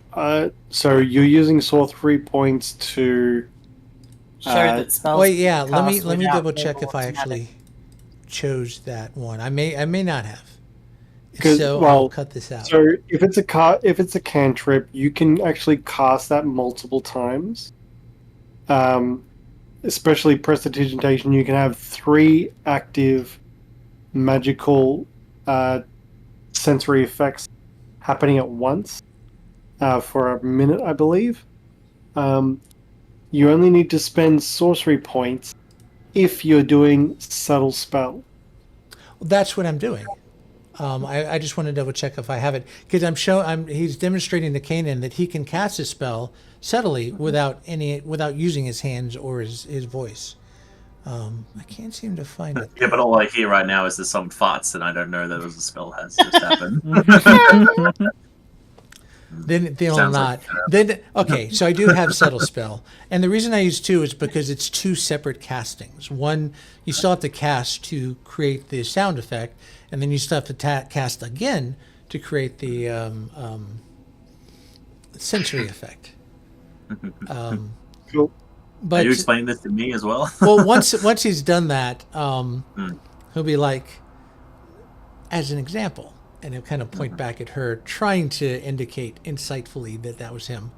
So you're using sorcery points to. Show that spells. Wait, yeah. can Let be me cast without double check if I automatic. actually chose that one. I may not have. 'Cause, So well, I'll cut this out. So if it's a cantrip, you can actually cast that multiple times. Especially prestidigitation, you can have 3 active magical sensory effects happening at once for a minute, I believe. You only need to spend sorcery points if you're doing subtle spell. That's what I'm doing. I just want to double check if I have it, because he's demonstrating to Kainen that he can cast a spell subtly without using his hands or his voice. I can't seem to find it. Yeah, but all I hear right now is there's some farts, and I don't know that a spell has just happened. Then they'll Sounds not. like, Then okay, so I do have subtle spell, and the reason I use 2 is because it's 2 separate castings. One, you still have to cast to create the sound effect, and then you still have to cast again to create the sensory effect. Cool. But Are you explaining this to me as well? well, once he's done that, he'll be like, as an example, and he'll kind of point back at her, trying to indicate insightfully that was him.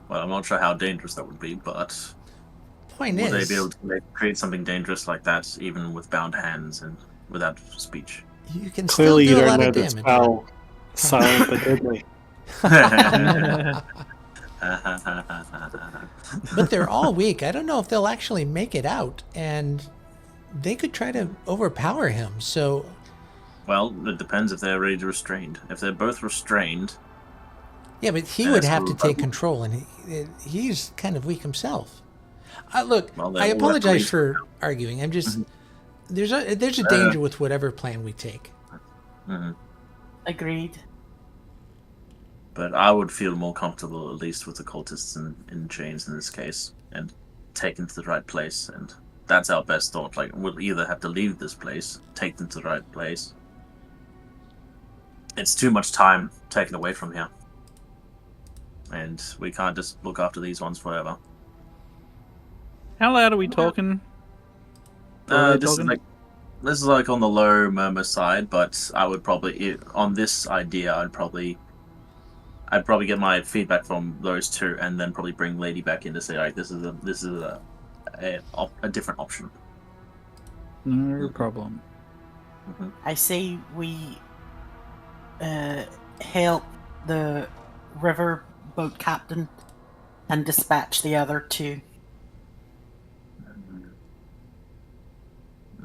Well, I'm not sure how dangerous that would be, but Point would they is, be able to create something dangerous like that, even with bound hands and without speech? you can Clearly, you still do a don't lot know of the damage. spell Silent but Deadly. But they're all weak. I don't know if they'll actually make it out, and they could try to overpower him. So, Well, it depends if they're already restrained. If they're both restrained, yeah, but he Yeah, would so have to we're take probably- control, and he's kind of weak himself. Look, Well, then I we'll apologize have to for arguing. I'm just there's a Uh, danger with whatever plan we take. Agreed. but I would feel more comfortable at least with the cultists in chains in this case and taken to the right place. And that's our best thought. Like, we'll either have to leave this place, take them to the right place. It's too much time taken away from here. And we can't just look after these ones forever. How loud are we talking? Are they This talking? is like on the low murmur side, but I would probably on this idea I'd probably get my feedback from those 2, and then probably bring Lady back in to say, like, this is a different option. No problem. I say we help the river boat captain and dispatch the other 2.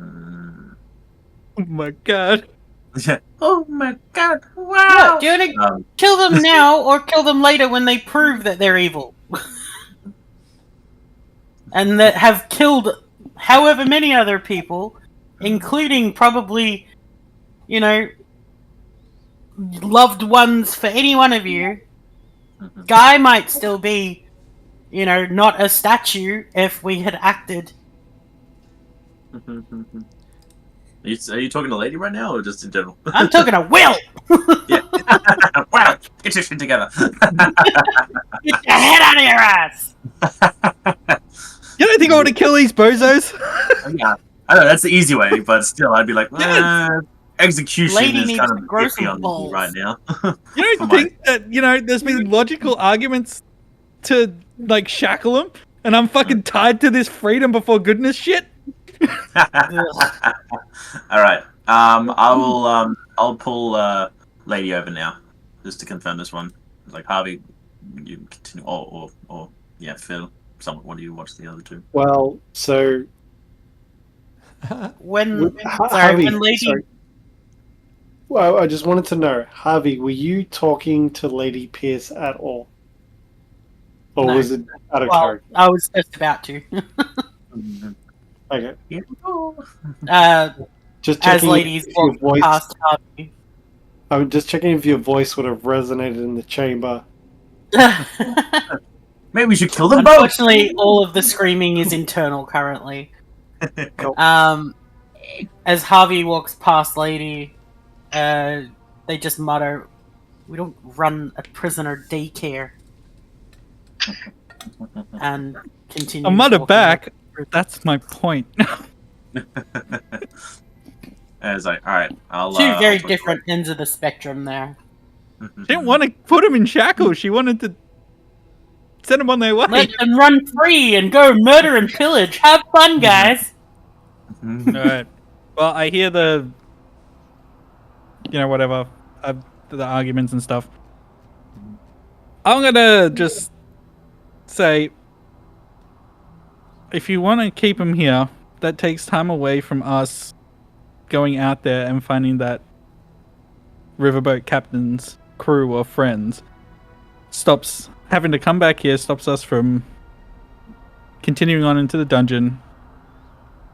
Oh my god. Yeah. Oh my god! Wow. What? Do you want to kill them now or kill them later when they prove that they're evil? And that have killed however many other people, including probably, loved ones for any one of you. Guy might still be, not a statue if we had acted. Are you talking to Lady right now, or just in general? I'm talking to Will! Yeah. Wow! Get your shit together. Get your head out of your ass! You don't think I want to kill these bozos? Yeah, I know that's the easy way, but still, I'd be like, execution Lady is needs kind to of grow iffy some on me balls. right now. You For don't my- think that, there's been logical arguments to, shackle them? And I'm fucking tied to this freedom before goodness shit? All right. I'll pull Lady over now, just to confirm this one. Like, Harvey, you continue, or yeah, Phil. One of you watch the other 2. Well, so When Harvey, when Lady sorry. Well, I just wanted to know, Harvey, were you talking to Lady Pierce at all, or No. was it out of well, character? I was just about to. Okay, just As checking ladies if your walk voice. past Harvey. I was just checking if your voice would have resonated in the chamber Maybe we should kill them both. Unfortunately, all of the screaming is internal currently. As Harvey walks past Lady, they just mutter, "We don't run a prisoner daycare," and continue. A mutter back. That's my point. And it's like, all right, I'll. Two very I'll talk different ends of the spectrum there. to She didn't want to put him in shackles. She wanted to send him on their way. Let them run free and go murder and pillage. Have fun, guys. All right. Well, I hear the, whatever, the arguments and stuff. I'm gonna just say, if you want to keep him here, that takes time away from us going out there and finding that riverboat captain's crew or friends. Stops having to come back here, stops us from continuing on into the dungeon,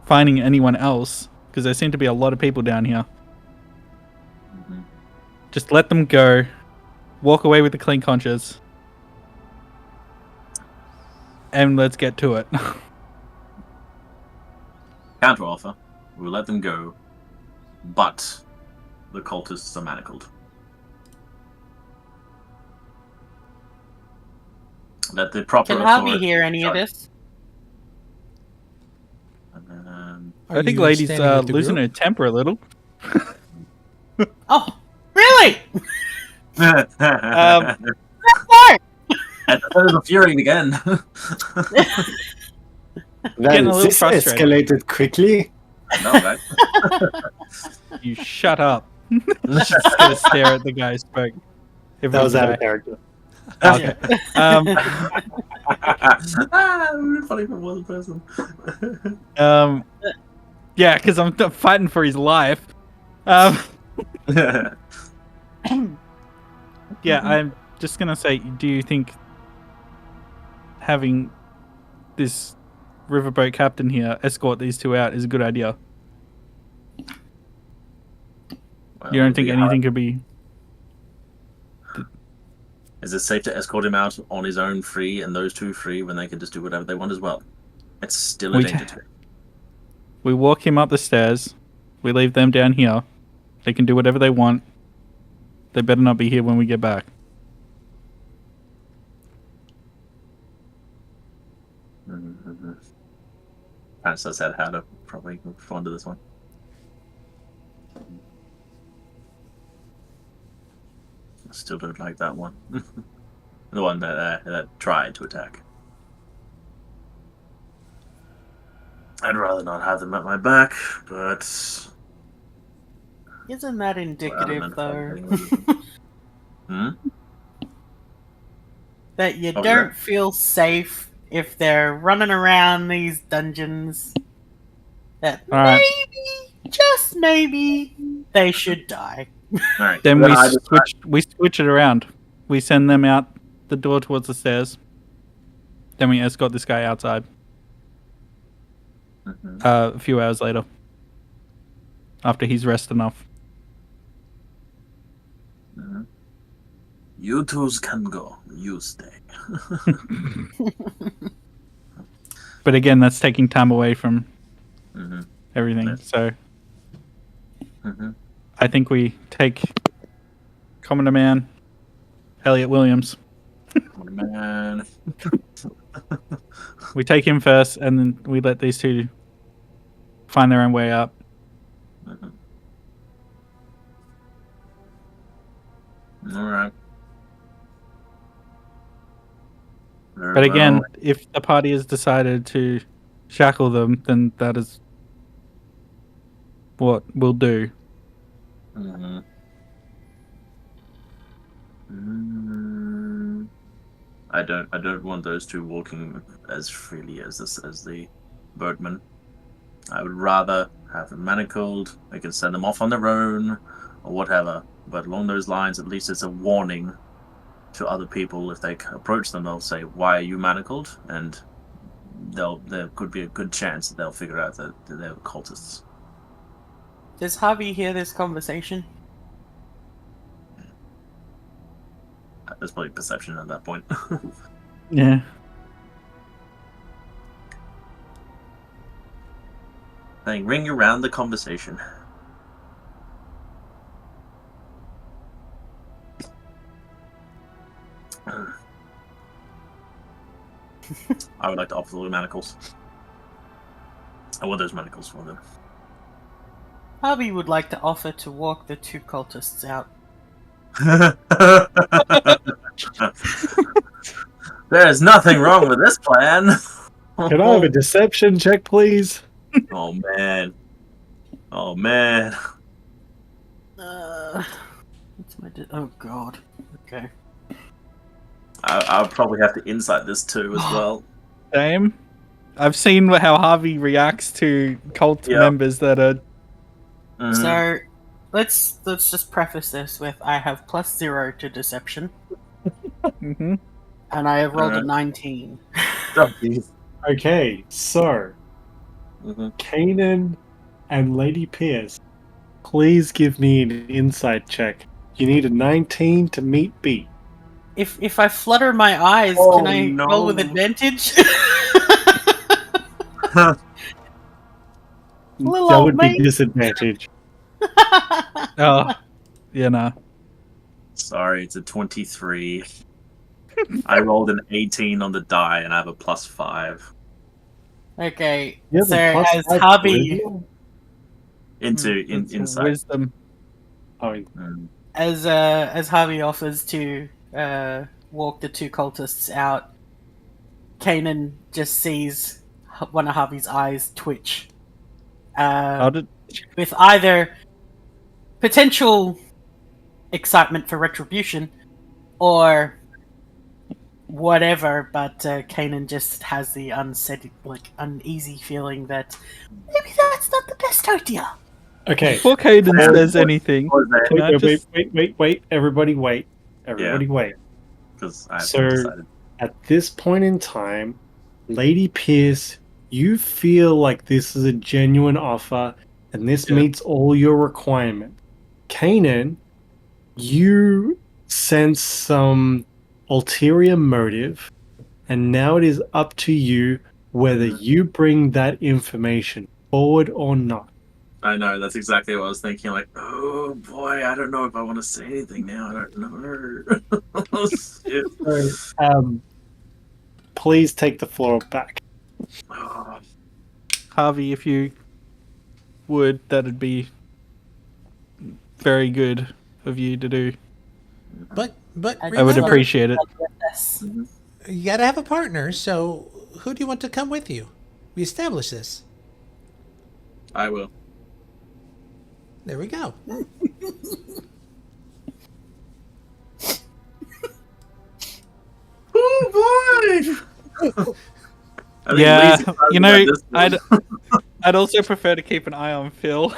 finding anyone else, because there seem to be a lot of people down here. Just let them go, walk away with a clean conscience, and let's get to it. counter offer. We'll let them go, but the cultists are manacled. Let the proper Can Harvey authority hear any of judge. this? Are I think you Lady's standing with the losing her group? temper a little. Oh, really? And the feathers are furying again. Getting a little This frustrated. escalated quickly. No, right? You shut up. Just gonna stare at the guy who spoke. If That it was out a of character. guy. Okay. It would be funny if it was a person. Yeah, because I'm fighting for his life. Yeah, I'm just gonna say, do you think having this riverboat captain here escort these two out is a good idea? Well, You don't it'd think be anything could be? Is it safe to escort him out on his own free and those two free when they can just do whatever they want as well? It's still a We danger to him. We walk him up the stairs. We leave them down here. They can do whatever they want. They better not be here when we get back. Kind of says that how to probably respond to this one. I still don't like that one. The one that tried to attack. I'd rather not have them at my back, but Isn't that indicative, though? Hmm? That you Oh, don't yeah. feel safe if they're running around these dungeons. That All right. maybe, just maybe, they should die. All right. Then Well, we I just- switch it around. We send them out the door towards the stairs. Then we escort this guy outside. A few hours later, after he's rested enough. You twos can go. You stay. But again, that's taking time away from everything. Yes. So I think we take Commoner Man, Elliot Williams. Man. We take him first, and then we let these two find their own way up. All right. But again, if the party has decided to shackle them, then that is what we'll do. I don't want those two walking as freely as the boatmen. I would rather have them manacled. I can send them off on their own or whatever. But along those lines, at least it's a warning to other people. If they approach them, they'll say, "Why are you manacled?" And there could be a good chance that they'll figure out that they're cultists. Does Havi hear this conversation? That's probably perception at that point. Yeah. Saying, ring around the conversation. I would like to offer the manacles. I want those manacles for them. Havi would like to offer to walk the 2 cultists out. There's nothing wrong with this plan. Can I have a deception check, please? Oh man. Oh man. What's my oh god. Okay. I'll probably have to insight this too as well. Same. I've seen how Harvey reacts to cult Yep. members that are. Mhm. So let's just preface this with I have +0 to deception, Mhm. and I have rolled a Alright. 19. Oh, jeez. Okay, so Mhm. Kainen and Lady Pierce, please give me an insight check. You need a 19 to meet B. If I flutter my eyes, Oh, can I roll with no. advantage? That Little would be mate. disadvantage. Oh, yeah, no. Sorry, it's a 23. I rolled an 18 on the die and I have a +5. Okay, You have so a plus as 5 Havi, charisma? It's Insight. wisdom. Oh, Mm. as Havi offers to walk the 2 cultists out, Kanan just sees one of Havi's eyes twitch, How did? with either potential excitement for retribution or whatever. But Kanan just has the uneasy feeling that maybe that's not the best idea. okay. Before Caden Yeah. says anything, What is that? can I just? Wait. Everybody wait. Everybody wait. Because I haven't So- decided. At this point in time, Lady Pierce, you feel like this is a genuine offer and this Yeah. meets all your requirements. Kanan, you sense some ulterior motive, and now it is up to you whether you bring that information forward or not. I know, that's exactly what I was thinking. Like, oh boy, I don't know if I want to say anything now. I don't know. Oh, shit. So, please take the floor back. Oh, Harvey, if you would, that'd be very good of you to do. But I I would remember, appreciate it. Yes. you gotta have a partner. So who do you want to come with you? We established this. I will. There we go. Oh boy! I think Yeah, Lee's excited you know, about this one. I'd also prefer to keep an eye on Phil.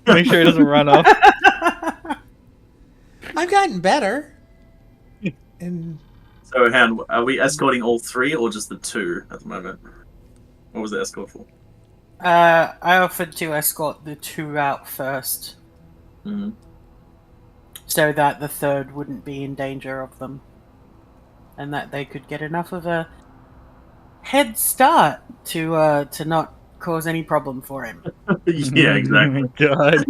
Make sure he doesn't run off. I've gotten better. And So, Han, are we escorting all 3 or just the 2 at the moment? What was the escort for? I offered to escort the 2 out first, Mm-hmm. so that the 3rd wouldn't be in danger of them, and that they could get enough of a head start to not cause any problem for him. Yeah, exactly. Oh my God.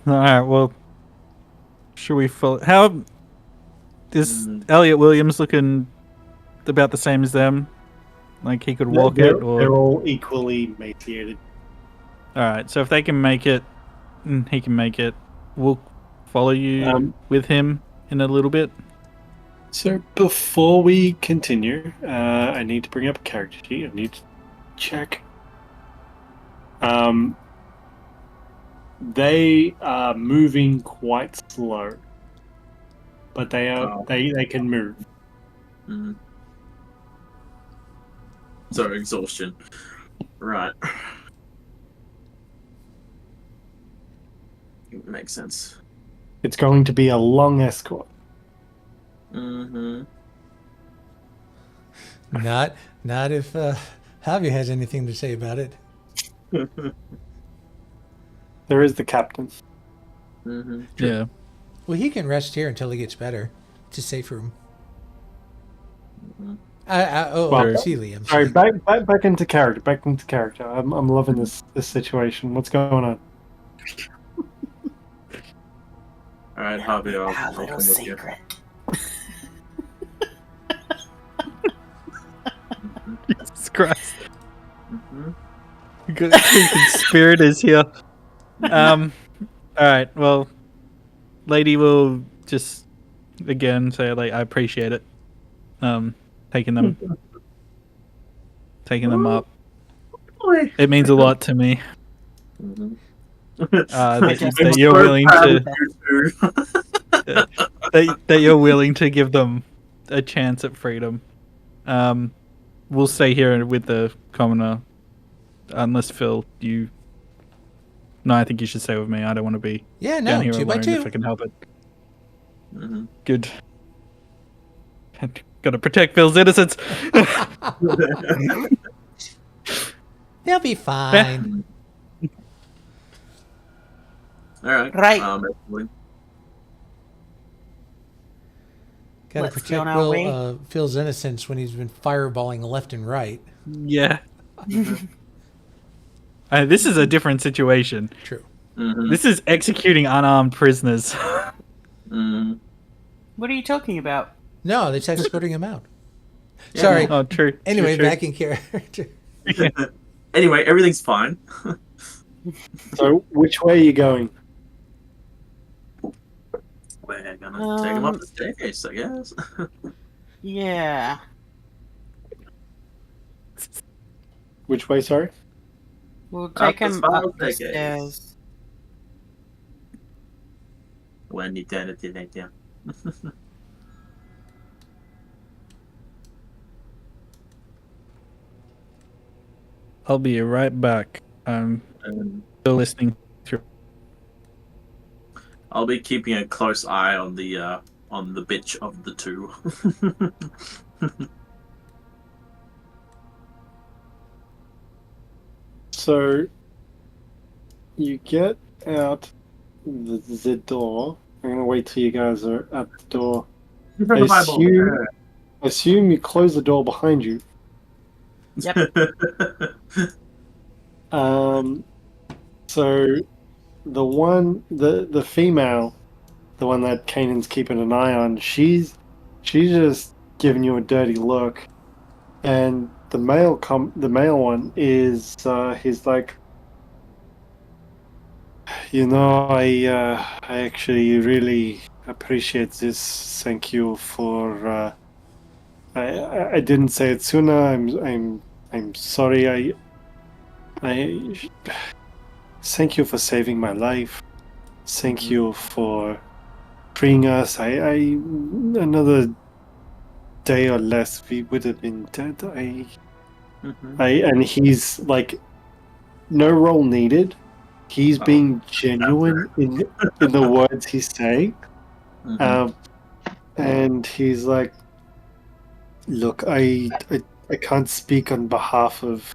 All right. Well, should we follow? How is Elliot Williams looking? About the same as them? Like he could walk they're, it, or they're all equally emaciated. all right. So if they can make it, and he can make it, we'll follow you with him in a little bit. So before we continue, I need to bring up a character sheet. I need to check. They are moving quite slow, but they are they can move. Mm-hmm. So, exhaustion. Right. Makes sense. It's going to be a long escort. Mm-hmm. not if Javi has anything to say about it. There is the captain. Mm-hmm. Yeah. Well, he can rest here until he gets better. It's a safe room. Well, Sealy. I'm Sorry, sorry. back into character. Back into character. I'm loving this situation. What's going on? All right, Havi, Our I'll little come with you. secret. Jesus Christ. Mhm. Good spirit is here. All right. Well, lady will just again say like I appreciate it. Taking them up. Boy. It means a lot to me. Mhm. That you're so willing proud to of you two. that you're willing to give them a chance at freedom. We'll stay here with the commoner, unless Phil, you. No, I think you should stay with me. I don't want to be Yeah, down no, here 2 by alone 2. if I can help it. Mhm. Good. Gotta protect Phil's innocence. They'll be fine. All right. Right. Excellent. Gotta Let's be protect on our way. Phil's innocence when he's been fireballing left and right. Yeah. This is a different situation. True. Mhm. This is executing unarmed prisoners. Mhm. What are you talking about? No, they're escorting him out. Yeah. Sorry. Oh, true. Anyway, true. back in character. Anyway, everything's fine. So, which way are you going? We're gonna take him up the staircase, I guess. Yeah. Which way? Sorry. We'll take the him up the staircase. stairs. When eternity later. I'll be right back. I'm And still listening through. I'll be keeping a close eye on the bitch of the two. So, you get out the door. I'm gonna wait till you guys are at the door. Assume you close the door behind you. Yep. So the female, the one that Kainen's keeping an eye on, she's just giving you a dirty look, and the male one is he's like, I actually really appreciate this. Thank you for. I didn't say it sooner. I'm sorry. I thank you for saving my life. Thank you for freeing us. Another day or less, we would have been dead. And he's like, no role needed. He's being genuine in the words he's saying. And he's like, look, I can't speak on behalf of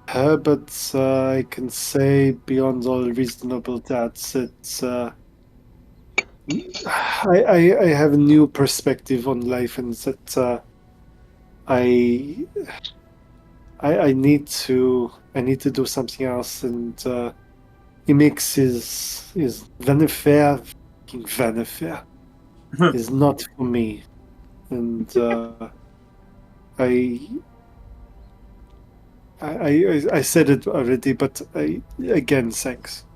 her, but I can say beyond all reasonable doubts that I have a new perspective on life, and that I need to do something else. And Imix is Venefair, fucking Venefair is not for me, and I said it already, but again, thanks.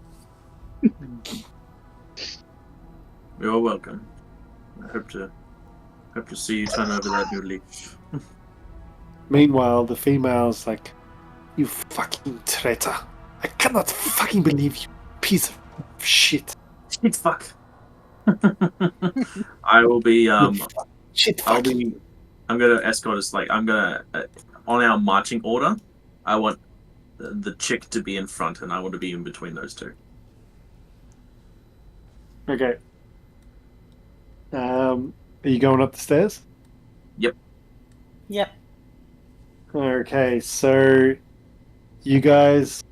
You're welcome. I hope to see you turn over that new leaf. Meanwhile, the female's like, you fucking traitor. I cannot fucking believe you, piece of shit. Shit, fuck. I will be Shit, I'll fuck. be. I'm gonna escort us. Like I'm gonna on our marching order. I want the chick to be in front, and I want to be in between those two. Okay. Are you going up the stairs? Yep. Yep. Okay, so you guys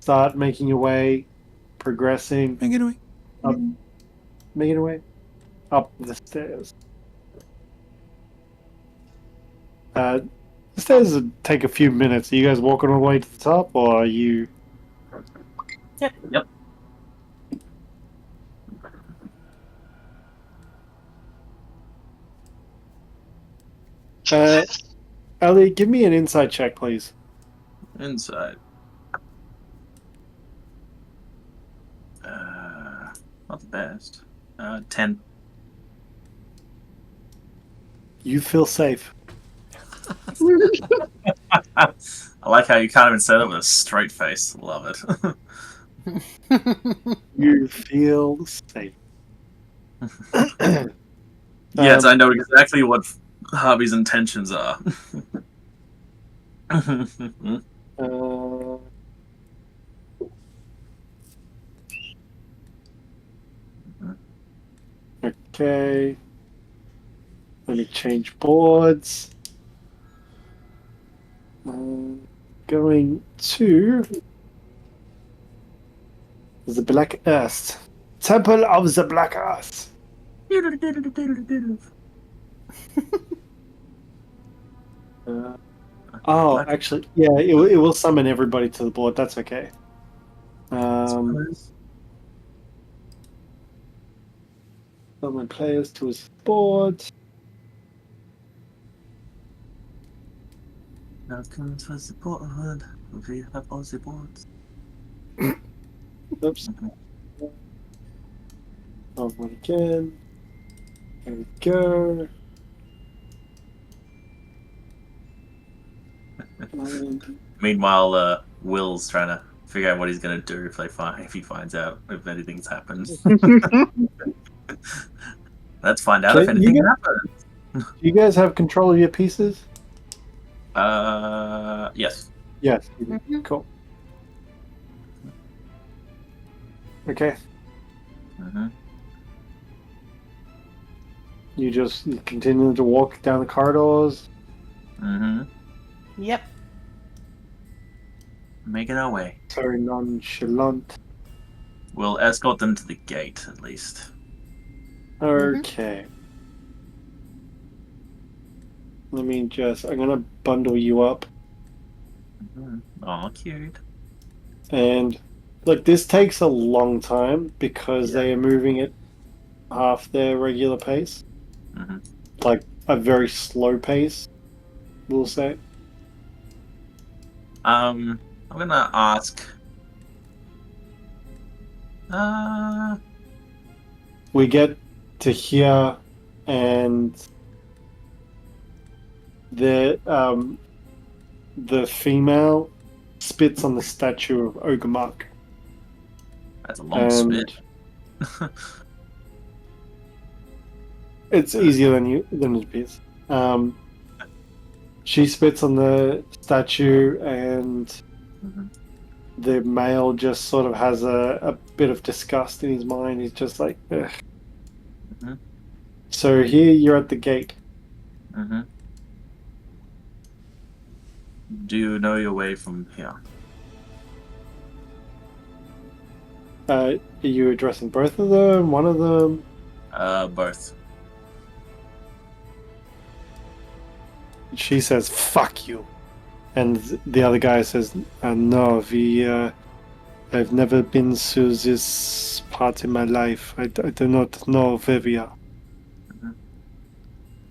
start making your way, progressing Make it away. making your way up the stairs. The stairs would take a few minutes. Are you guys walking all the way to the top, or are you? Yep. Yep. Elliot, give me an insight check, please. Inside. Not the best. 10. You feel safe. I like how you can't even say that with a straight face. Love it. You feel safe. Yes, I know exactly what Harvey's intentions are. Okay. Let me change boards. Going to the Black Earth. Temple of the Black Earth. Actually, yeah, it will summon everybody to the board. That's okay. Summon players to his board. Welcome to the board. We have all the boards. Oops. One again. There we go. Meanwhile, Will's trying to figure out what he's gonna do if he finds out if anything's happened. Let's find out if anything happens. Do you guys have control of your pieces? Yes. Yes. Cool. Okay. Mm-hmm. You continue to walk down the corridors. Mm-hmm. Yep. Making our way. Very nonchalant. We'll escort them to the gate, at least. Okay. I'm gonna bundle you up. Mm-hmm. Oh, cute. And look, this takes a long time because they are moving at half their regular pace. Mm-hmm. Like a very slow pace, we'll say. I'm gonna ask. We get to here, and the female spits on the statue of Ogamark. That's a long spit. It's easier than it appears. She spits on the statue, and the male just sort of has a bit of disgust in his mind. He's just like, ugh. Mm-hmm. So here you're at the gate. Mm-hmm. Do you know your way from here? Are you addressing both of them? One of them? Both. She says, "Fuck you," and the other guy says, "No, I've never been through this part in my life. I do not know where we are."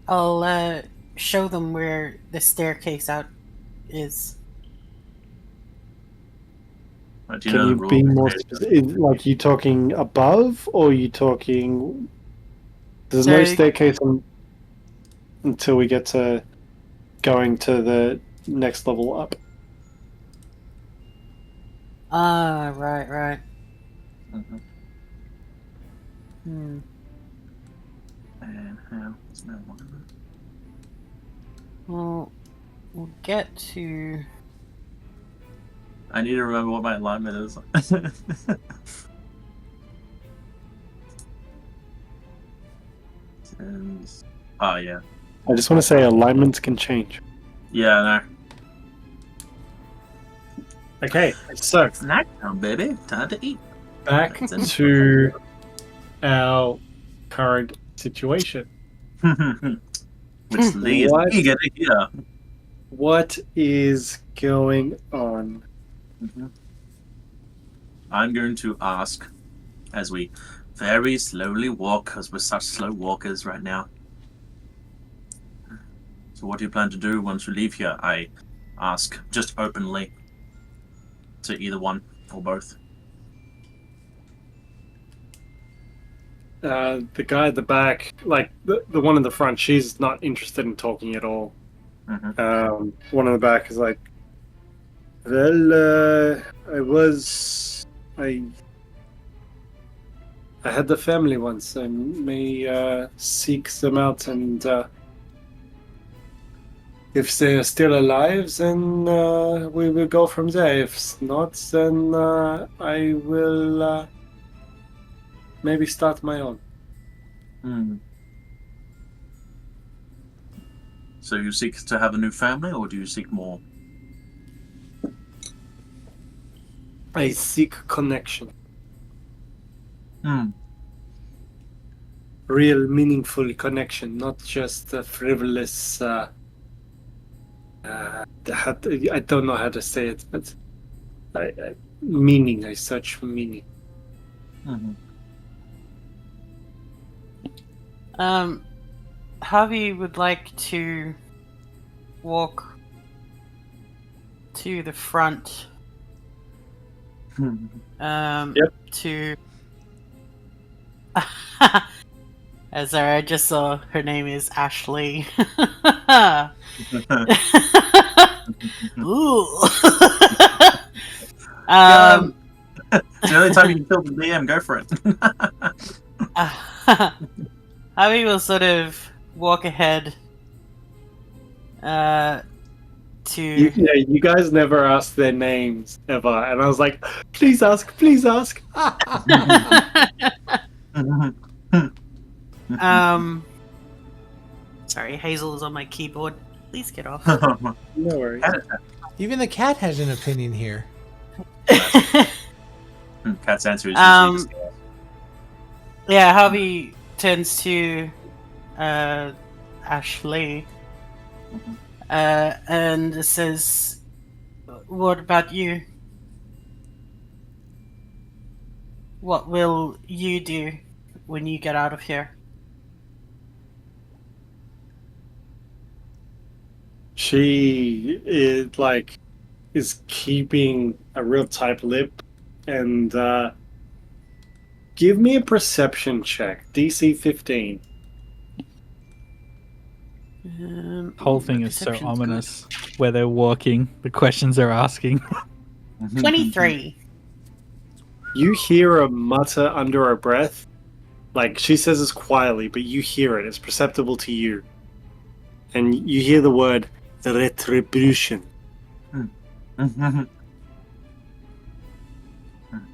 I'll show them where the staircase out is. Do Can you be more specific? Like, you talking above, or you talking? There's no staircase until we get to going to the next level up. Ah, right. Mm-hmm. And how? There's no one. Well, we'll get to. I need to remember what my alignment is. Oh, yeah. I just want to say alignments can change. Yeah, I know. Okay, so Snack time, baby. Time to eat. back to our current situation. Which Lee is What? eager to hear. What is going on? I'm going to ask, as we very slowly walk, because we're such slow walkers right now. So what do you plan to do once we leave here? I ask, just openly, to either one or both. The guy at the back, like the one in the front, she's not interested in talking at all. One in the back is like, well, I had the family once. I may seek them out, and if they're still alive, then we will go from there. If not, then I will maybe start my own. So you seek to have a new family, or do you seek more? I seek connection. Real, meaningful connection, not just a frivolous. I don't know how to say it, but meaning. I search for meaning. Havi would like to walk to the front. To. Sorry, I just saw her name is Ashley. Ooh. It's the only time you can kill the DM. Go for it. Havi will sort of walk ahead. You guys never asked their names ever, and I was like, please ask, please ask. Sorry, Hazel is on my keyboard. Please get off. No worries. Even the cat has an opinion here. Cat's answer is usually just yeah, Havi turns to Ashley and says, "What about you? What will you do when you get out of here?" She is keeping a real tight lip, and give me a perception check, DC 15. Whole thing is so perception's ominous. Where they're walking, the questions they're asking. 23. You hear a mutter under her breath. Like, she says this quietly, but you hear it. It's perceptible to you. And you hear the word retribution.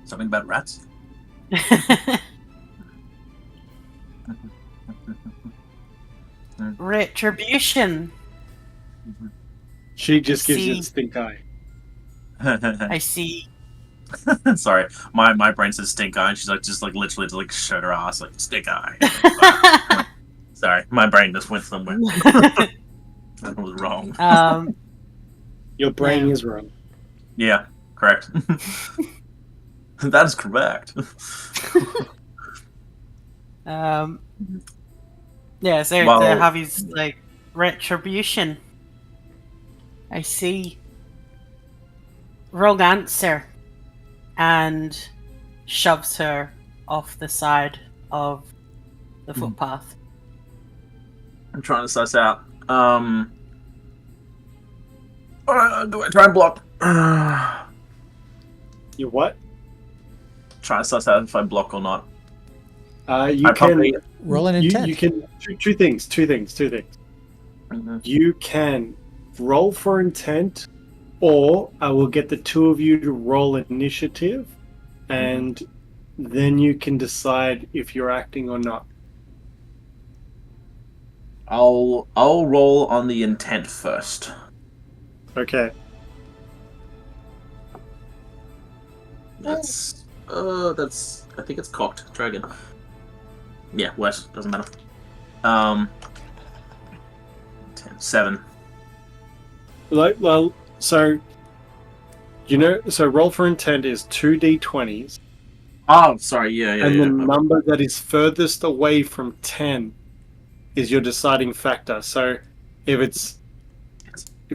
Something about rats? Retribution. She just gives you See. the stink eye. I see. Sorry, my brain says stink eye, and she's like just like literally to like shut her ass like stink eye. Sorry, my brain just went somewhere. That was wrong. Your brain is wrong. Yeah, correct. That is correct. Yeah, so Well- Javi's like, retribution. I see. Wrong answer. And shoves her off the side of the footpath. I'm trying to suss out. Do I try and block? You what? Try to suss out if I block or not. You I can probably- Roll an intent. you can two things. You can roll for intent, or I will get the two of you to roll initiative, and then you can decide if you're acting or not. I'll roll on the intent first. Okay. That's I think it's cocked. Try again. Yeah, west doesn't matter. 10, 7. Well, so so roll for intent is 2d20s, Oh, sorry. Yeah. and the number that is furthest away from 10 is your deciding factor. So if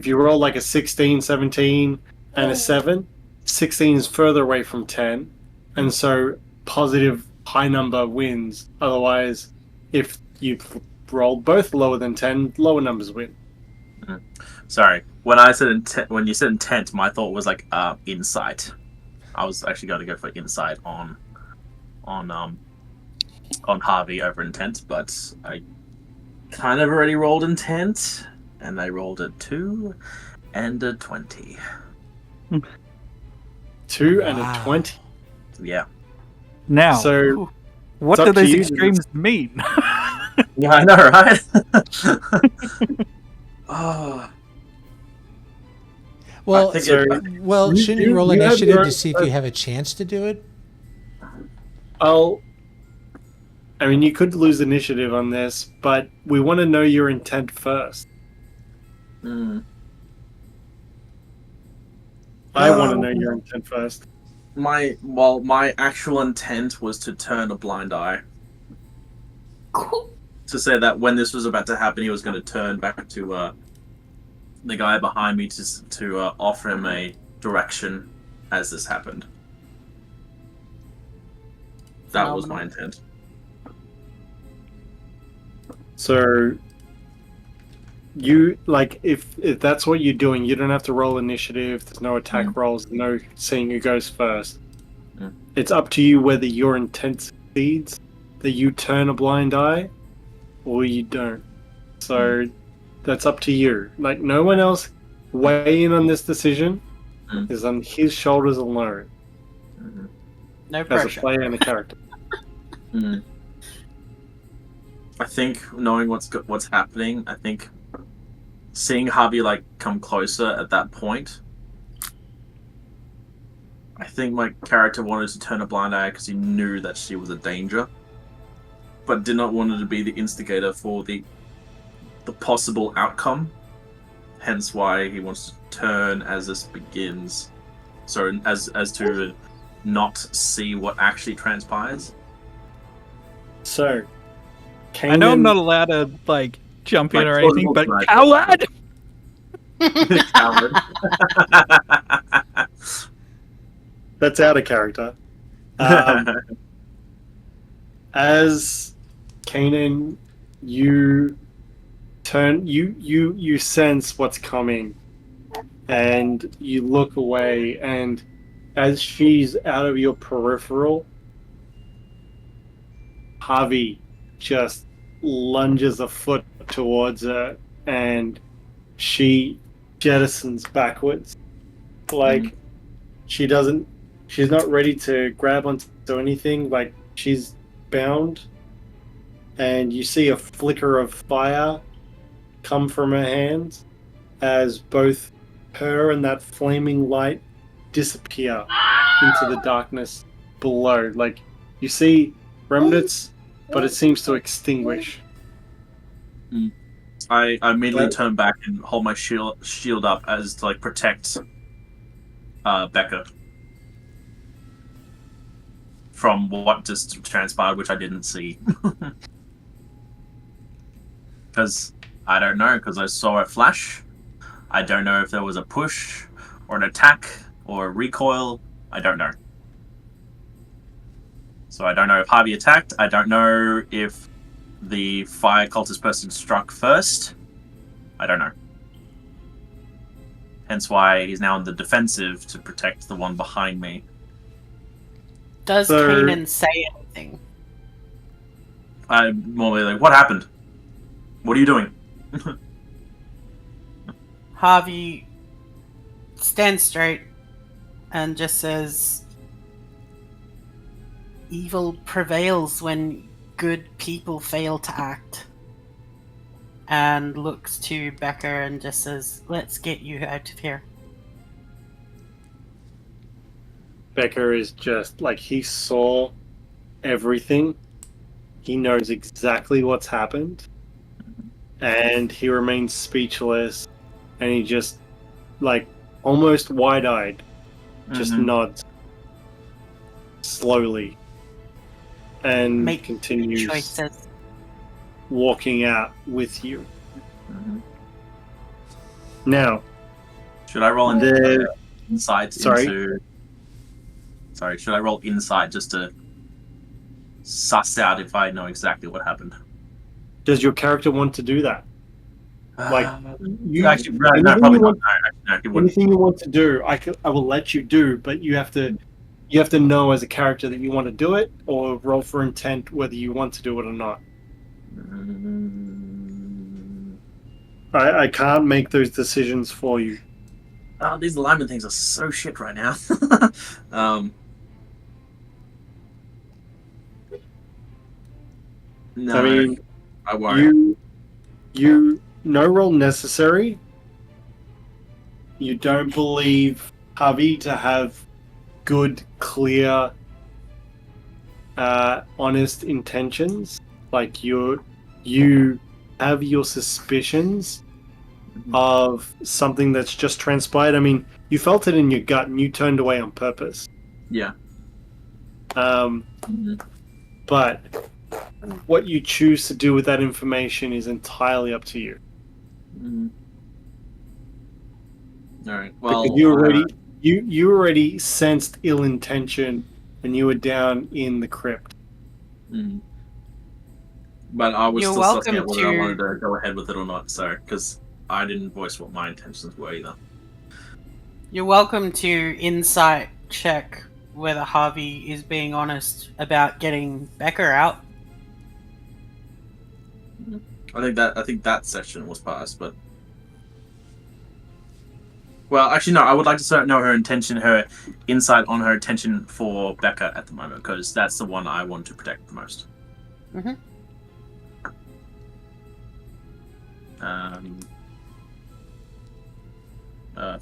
you roll like a 16, 17, and a 7, 16 is further away from 10, and so positive high number wins. Otherwise, if you roll both lower than 10, lower numbers win. Sorry. When you said intent, my thought was like insight. I was actually going to go for insight on Harvey over intent, but I kind of already rolled intent, and I rolled a 2 and a 20. 2 and a 20. Yeah. Now, So what it's do up to those you, extremes mean? Yeah, I know, right? Oh. Well, I think So shouldn't you roll you have initiative your to own- see if you have a chance to do it? I mean, you could lose initiative on this, but we want to know your intent first. I want to know your intent first. my actual intent was to turn a blind eye. To say that when this was about to happen, he was going to turn back to the guy behind me to offer him a direction as this happened. That was my intent. So you if that's what you're doing, you don't have to roll initiative. There's no attack rolls, no seeing who goes first. It's up to you whether your intent succeeds, that you turn a blind eye, or you don't. So that's up to you. Like, no one else weigh in on this decision is on his shoulders alone. No As a pressure. player and a character. I think knowing what's happening, I think seeing Havi come closer at that point, I think my character wanted to turn a blind eye because he knew that she was a danger, but did not want her to be the instigator for the possible outcome. Hence why he wants to turn as this begins, so as to not see what actually transpires. So, I know I'm Kainen- not allowed to jump in or plausible anything, but tonight. coward! Coward. That's out of character. As Kainen, you turn, you sense what's coming, and you look away, and as she's out of your peripheral, Havi just lunges a foot towards her, and she jettisons backwards. Like, she's not ready to grab onto anything. Like, she's bound, and you see a flicker of fire come from her hands as both her and that flaming light disappear into the darkness below. Like, you see remnants, but it seems to extinguish. I immediately turn back and hold my shield up as to protect Becca from what just transpired, which I didn't see. Because I don't know, because I saw a flash. I don't know if there was a push or an attack or a recoil. I don't know. So I don't know if Harvey attacked. I don't know if the fire cultist person struck first. I don't know. Hence why he's now in the defensive to protect the one behind me. Does Kainen say anything? I'm normally like, what happened? What are you doing? Harvey stands straight and just says, "Evil prevails when good people fail to act." And looks to Becca and just says, "Let's get you out of here." Becca is just like, he saw everything, he knows exactly what's happened, and he remains speechless, and he just, like, almost wide-eyed, just nods slowly, and Make continues choices. walking out with you. Now, Should I roll insight Sorry? into? Sorry, should I roll insight just to suss out if I know exactly what happened? does your character want to do that? Like, you actually, no, anything probably you not. want- No, he wouldn't. Anything you want to do, I will let you do, but you have to know as a character that you want to do it, or roll for intent whether you want to do it or not. I can't make those decisions for you. Oh, these alignment things are so shit right now. No, I mean, I won't. you no roll necessary. You don't believe Havi to have good, clear, honest intentions. Like you have your suspicions of something that's just transpired. I mean, you felt it in your gut and you turned away on purpose. Yeah. But what you choose to do with that information is entirely up to you. All right. Well, Because you already sensed ill intention when you were down in the crypt. But I was You're still sussing welcome out whether I to- wanted to go ahead with it or not. So, because I didn't voice what my intentions were either. You're welcome to insight check whether Harvey is being honest about getting Becca out. I think that section was passed, but well, actually no. I would like to know her intention, her insight on her intention for Becca at the moment, because that's the one I want to protect the most.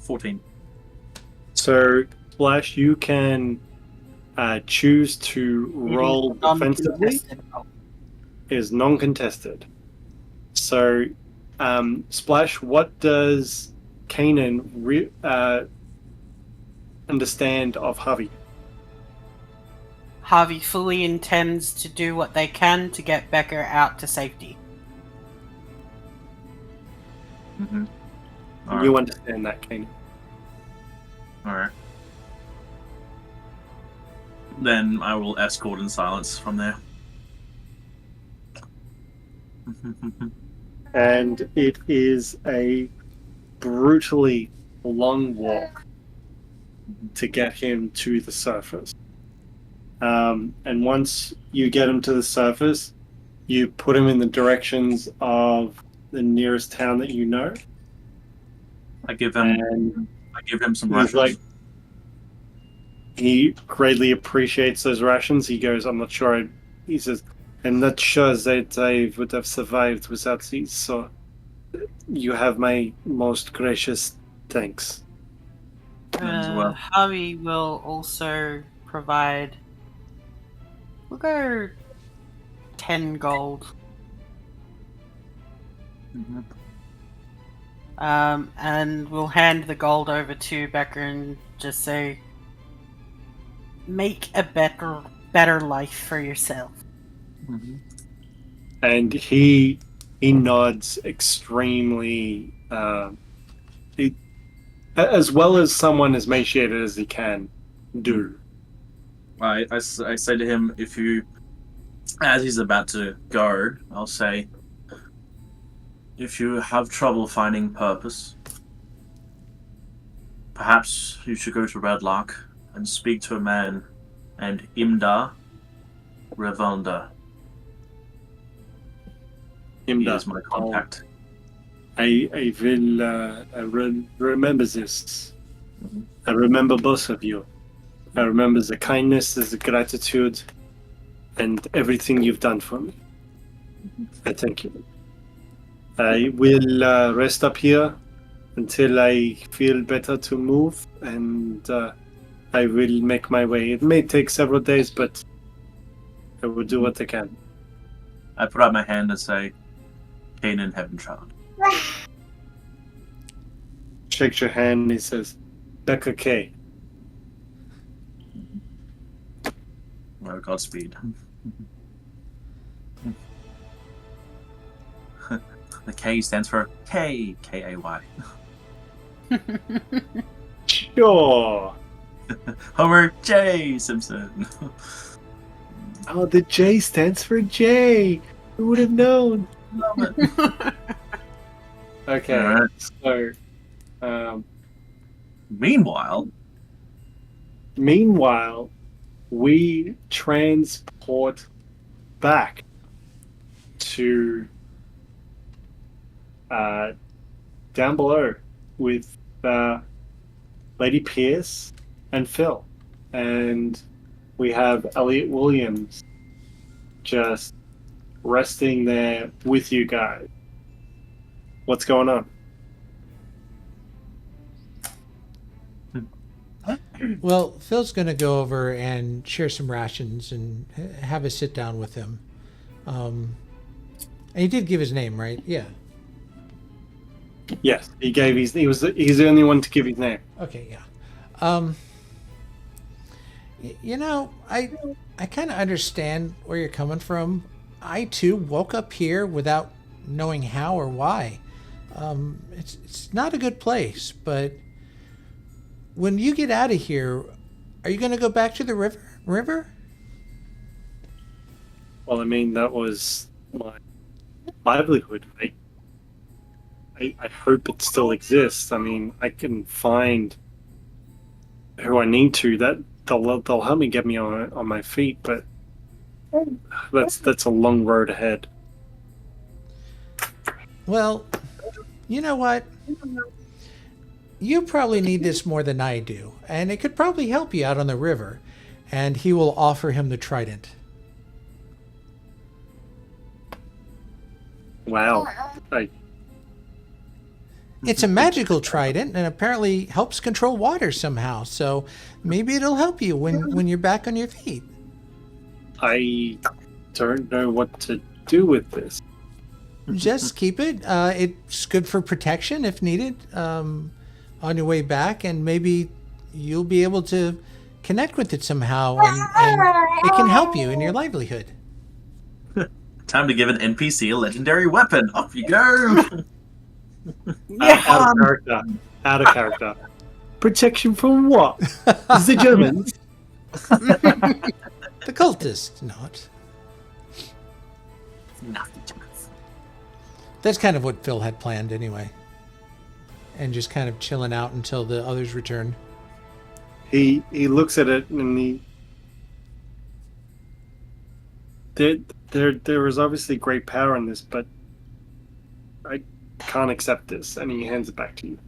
14. So, Flash, you can choose to roll defensively. Non-contested roll. Is non-contested. So, Splash, what does Kainen understand of Havi? Harvey fully intends to do what they can to get Becca out to safety. You understand that, Kainen. Alright. Then I will escort in silence from there. And it is a brutally long walk to get him to the surface. And once you get him to the surface, you put him in the directions of the nearest town that you know. I give And him some he's rations. like, he greatly appreciates those rations. He goes, I'm not sure. He says, I'm not sure that I would have survived without these, so you have my most gracious thanks. As well. Harvey will also provide. We'll go 10 gold. And we'll hand the gold over to Becca and just say, make a better life for yourself. And he nods extremely, as well as someone as emaciated as he can do. I say to him, if you, as he's about to go, I'll say, if you have trouble finding purpose, perhaps you should go to Red Lark and speak to a man named Imda Revalda. He is my contact. I will remember this. I remember both of you. I remember the kindness, the gratitude, and everything you've done for me. I thank you. I will rest up here until I feel better to move, and I will make my way. It may take several days, but I will do what I can. I put out my hand and say, Kainen Havenstone. Shakes your hand and he says, Becca K. Well, Godspeed. The K stands for K, K-A-Y. Sure. Homer J. Simpson. Oh, the J stands for J. Who would have known? Love it. Okay, Alright. so Meanwhile, we transport back to down below with Lady Pierce and Phil, and we have Elliot Williams just resting there with you guys. What's going on? Well, Phil's going to go over and share some rations and have a sit down with him. And he did give his name, right? Yeah. Yes, he's the only one to give his name. Okay, yeah. I kind of understand where you're coming from. I too woke up here without knowing how or why. It's not a good place, but when you get out of here, are you going to go back to the river? Well, I mean, that was my livelihood. I hope it still exists. I mean, I can find who I need to. That they'll help me get me on my feet, but that's a long road ahead. Well, you know what? You probably need this more than I do, and it could probably help you out on the river. And he will offer him the trident. Wow, It's a magical trident and apparently helps control water somehow. So maybe it'll help you when you're back on your feet. I don't know what to do with this. Just keep it. It's good for protection if needed on your way back, and maybe you'll be able to connect with it somehow, and it can help you in your livelihood. time to give an NPC a legendary weapon. Off you go. Out of character. Protection from what? The Germans? The cultist, not. That's kind of what Phil had planned anyway. And just kind of chilling out until the others return. He looks at it and there is obviously great power in this, but I can't accept this, and he hands it back to you.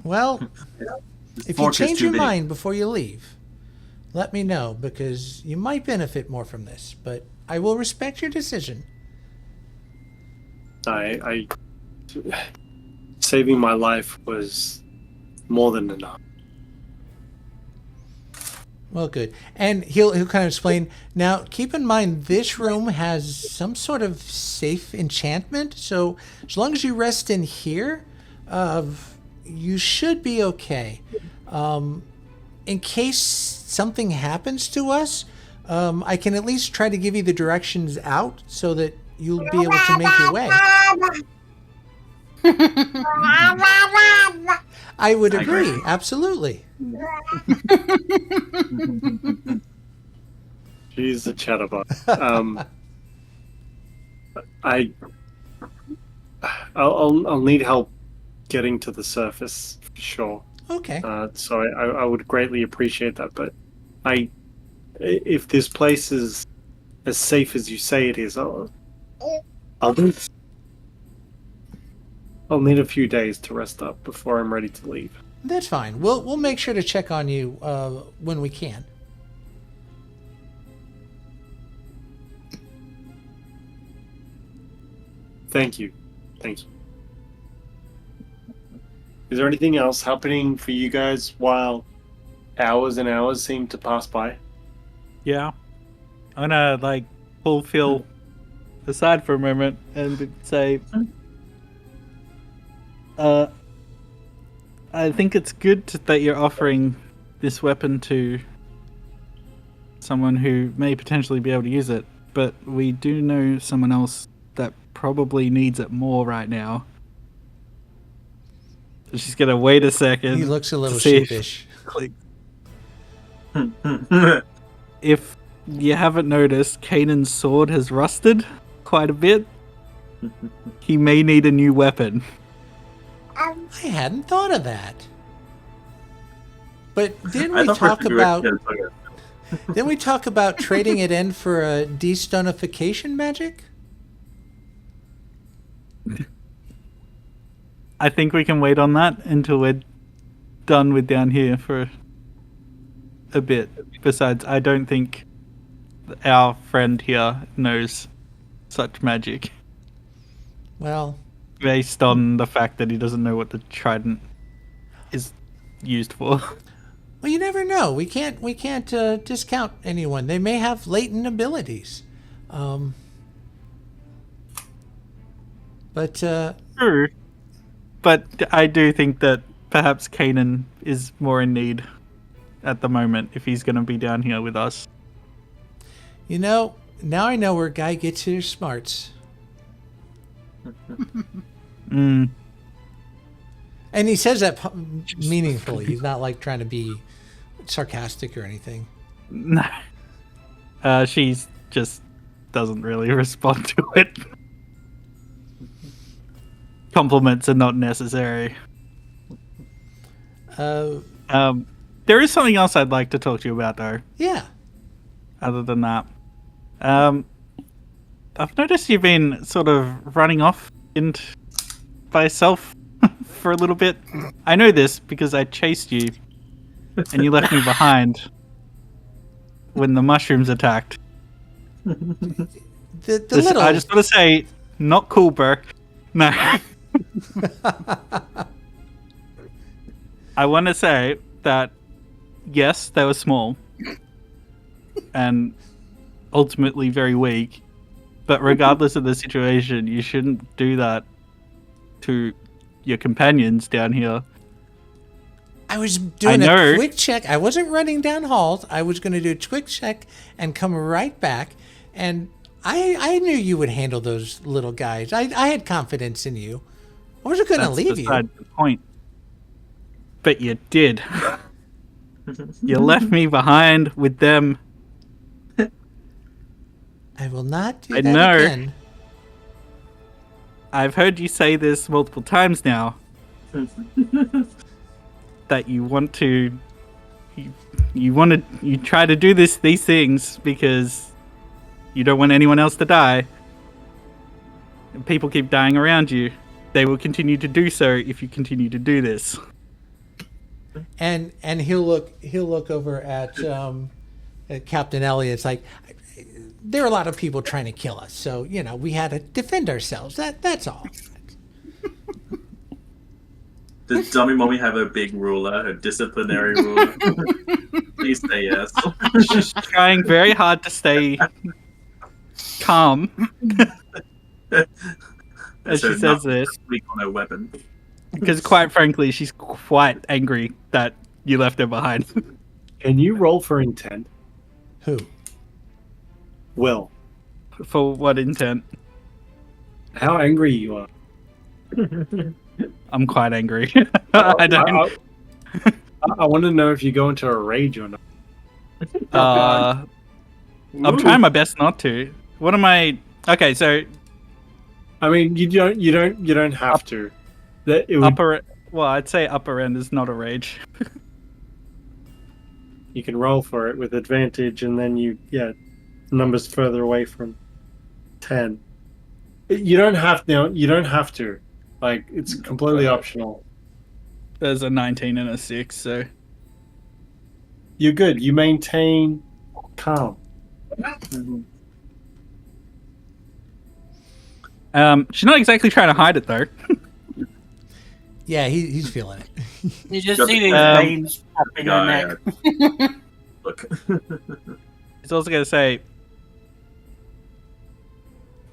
Well, if you change your mind before you leave, let me know, because you might benefit more from this, but I will respect your decision. Saving my life was more than enough. Well, good. And he'll kind of explain. Now, keep in mind, this room has some sort of safe enchantment. So as long as you rest in here, you should be okay. In case something happens to us, I can at least try to give you the directions out so that you'll be able to make your way. I would agree. Absolutely. She's a chatterbox. I'll need help getting to the surface for sure. Okay. So I would greatly appreciate that. But if this place is as safe as you say it is, I'll need a few days to rest up before I'm ready to leave. That's fine. We'll make sure to check on you when we can. Thank you. Is there anything else happening for you guys while hours and hours seem to pass by? Yeah. I'm gonna like pull Phil aside for a moment and say, I think it's good that you're offering this weapon to someone who may potentially be able to use it, but we do know someone else that probably needs it more right now. She's gonna wait a second. He looks a little to see sheepish. If you haven't noticed, Kainen's sword has rusted quite a bit. He may need a new weapon. I hadn't thought of that. But didn't I we thought talk first you were about gonna talk about- didn't we talk about trading it in for a destonification magic? I think we can wait on that until we're done with down here for a bit. Besides, I don't think our friend here knows such magic. Well, Based on the fact that he doesn't know what the trident is used for. well, you never know. We can't discount anyone. They may have latent abilities. But True. But I do think that perhaps Kainen is more in need at the moment if he's going to be down here with us. you know, now I know where Guy gets his smarts. Mm. And he says that meaningfully. He's not like trying to be sarcastic or anything. No. She's just doesn't really respond to it. Compliments are not necessary. There is something else I'd like to talk to you about, though. Yeah. Other than that, I've noticed you've been sort of running off by yourself for a little bit. I know this because I chased you, and you left me behind when the mushrooms attacked. The This- little I just want to say, not cool, bro. No. I want to say that, yes, they were small and ultimately very weak, but regardless of the situation, you shouldn't do that to your companions down here. I was doing I a know. quick check. I wasn't running down halls. I was going to do a quick check and come right back. And I knew you would handle those little guys. I had confidence in you. I wasn't going to That's leave you. beside the point. But you did. You left me behind with them. I will not do I that know. again. I've heard you say this multiple times now. That you want to, you try to do these things because you don't want anyone else to die. And people keep dying around you. They will continue to do so if you continue to do this. And he'll look over at Captain Elliot. It's like there are a lot of people trying to kill us, so we had to defend ourselves. That's all. Does Dummy Mommy have a big ruler, a disciplinary ruler? Please say yes. She's trying very hard to stay calm as So she says not this, weak on her weapon. because quite frankly, she's quite angry that you left her behind. Can you roll for intent? Who? Will. For what intent? How angry you are. I'm quite angry. I don't. I want to know if you go into a rage or not. I'm trying my best not to. What am I? Okay, so I mean, you don't have to. That it would, upper. Well, I'd say upper end is not a rage. you can roll for it with advantage, and then numbers further away from 10. You don't have to. You don't have to. Like, it's completely optional. There's a 19 and a 6, so You're good. You maintain calm. she's not exactly trying to hide it though. Yeah, he's feeling it. You just Just, see these um, veins popping in her neck. Look. She's also going to say,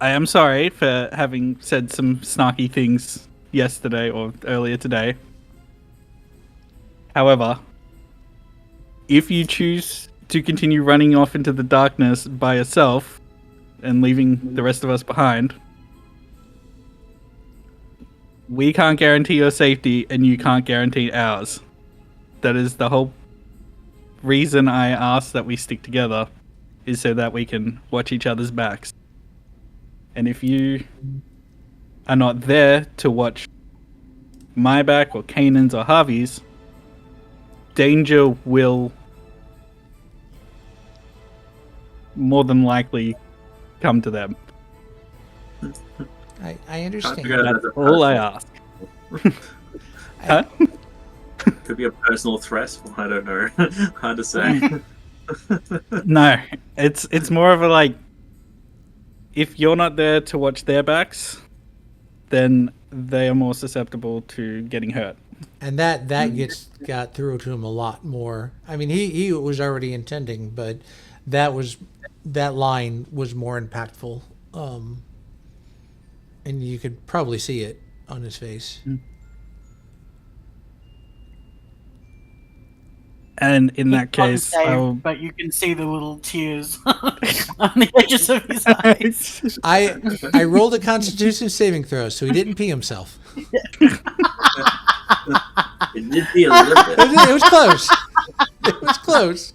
I am sorry for having said some snarky things yesterday or earlier today. However, if you choose to continue running off into the darkness by yourself and leaving the rest of us behind, we can't guarantee your safety and you can't guarantee ours. That is the whole reason I asked that we stick together, is so that we can watch each other's backs. And if you are not there to watch my back or Kainen's or Havi's, danger will more than likely come to them. I understand. That's all I ask. Huh? Could be a personal threat. I don't know. Hard to say. No, it's more of a like, if you're not there to watch their backs, then they are more susceptible to getting hurt. And that got through to him a lot more. I mean, he was already intending, but that line was more impactful. And you could probably see it on his face. And in that case, but you can see the little tears on the edges of his eyes. I rolled a Constitution saving throw, so he didn't pee himself. It did be a little bit. It was close. It was close.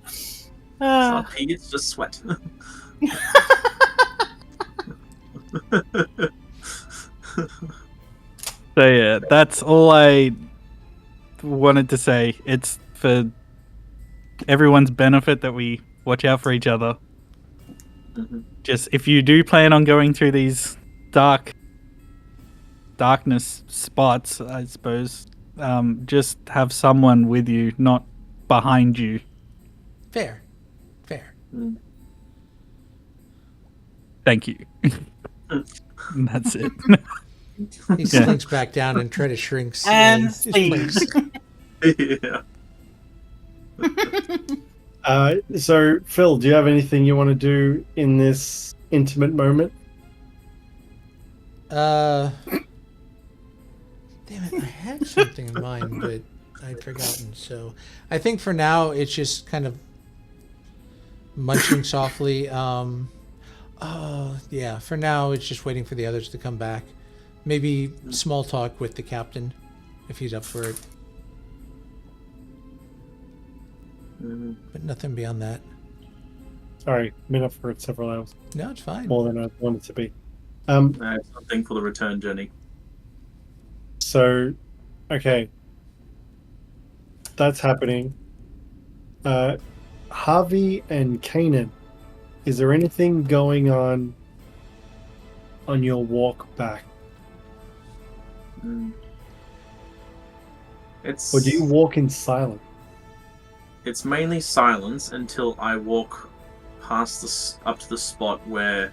It's not pee, it's just sweat. So yeah, that's all I wanted to say. It's for everyone's benefit that we watch out for each other. Just if you do plan on going through these darkness spots, I suppose, just have someone with you, not behind you. Fair. Thank you. And that's it. He slinks back down and tries to shrink And his sleeps. place. Yeah. So, Phil, do you have anything you want to do in this intimate moment? Damn it, I had something in mind, but I'd forgotten. So I think for now it's just kind of munching softly. Yeah, for now it's just waiting for the others to come back. Maybe small talk with the captain, if he's up for it. But nothing beyond that. Sorry, been up for it several hours. No, it's fine. More than I wanted to be. Something for the return journey. So, okay. That's happening. Havi and Kainen, is there anything going on your walk back? It's Or do you walk in silence? It's mainly silence until I walk past up to the spot where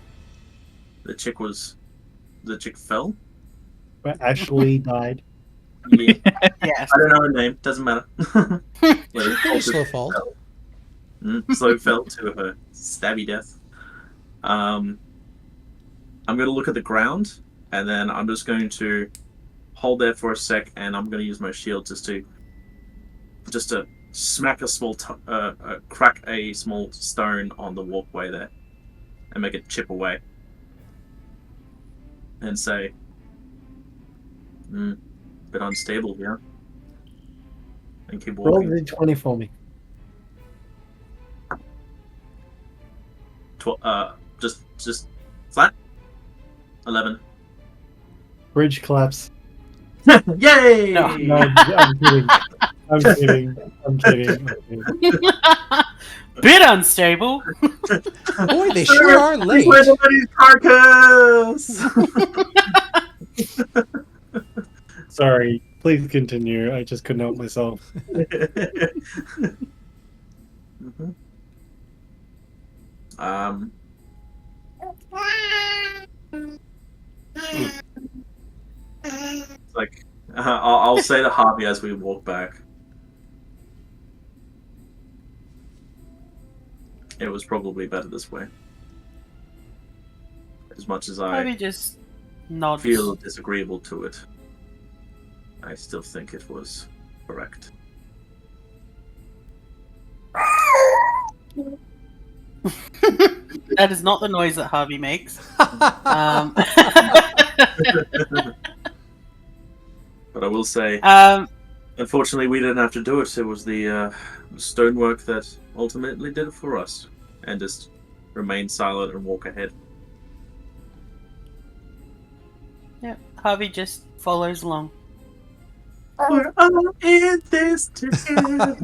the chick fell. Where Ashley died? Yeah. Yes. I don't know her name. Doesn't matter. Pretty slow fall. Slow fell to her stabby death. I'm going to look at the ground, and then I'm just going to hold there for a sec, and I'm going to use my shield just to smack a small, crack a small stone on the walkway there, and make it chip away, and say, bit unstable here. And keep Roll walking. the 20 for me. Just flat. 11. Bridge collapse. Yay! No. No, I'm kidding. I'm kidding. Bit unstable. Boy, they sure are late. Where's somebody's carcass? Sorry, please continue. I just couldn't help myself. Like, I'll say to Havi as we walk back. It was probably better this way. as much as Harvey I just nods. feel disagreeable to it, I still think it was correct. That is not the noise that Harvey makes. But I will say, Um, unfortunately, we didn't have to do it. It was the stonework that ultimately did it for us, and just remain silent and walk ahead. yeah, Harvey just follows along. We're all in this together.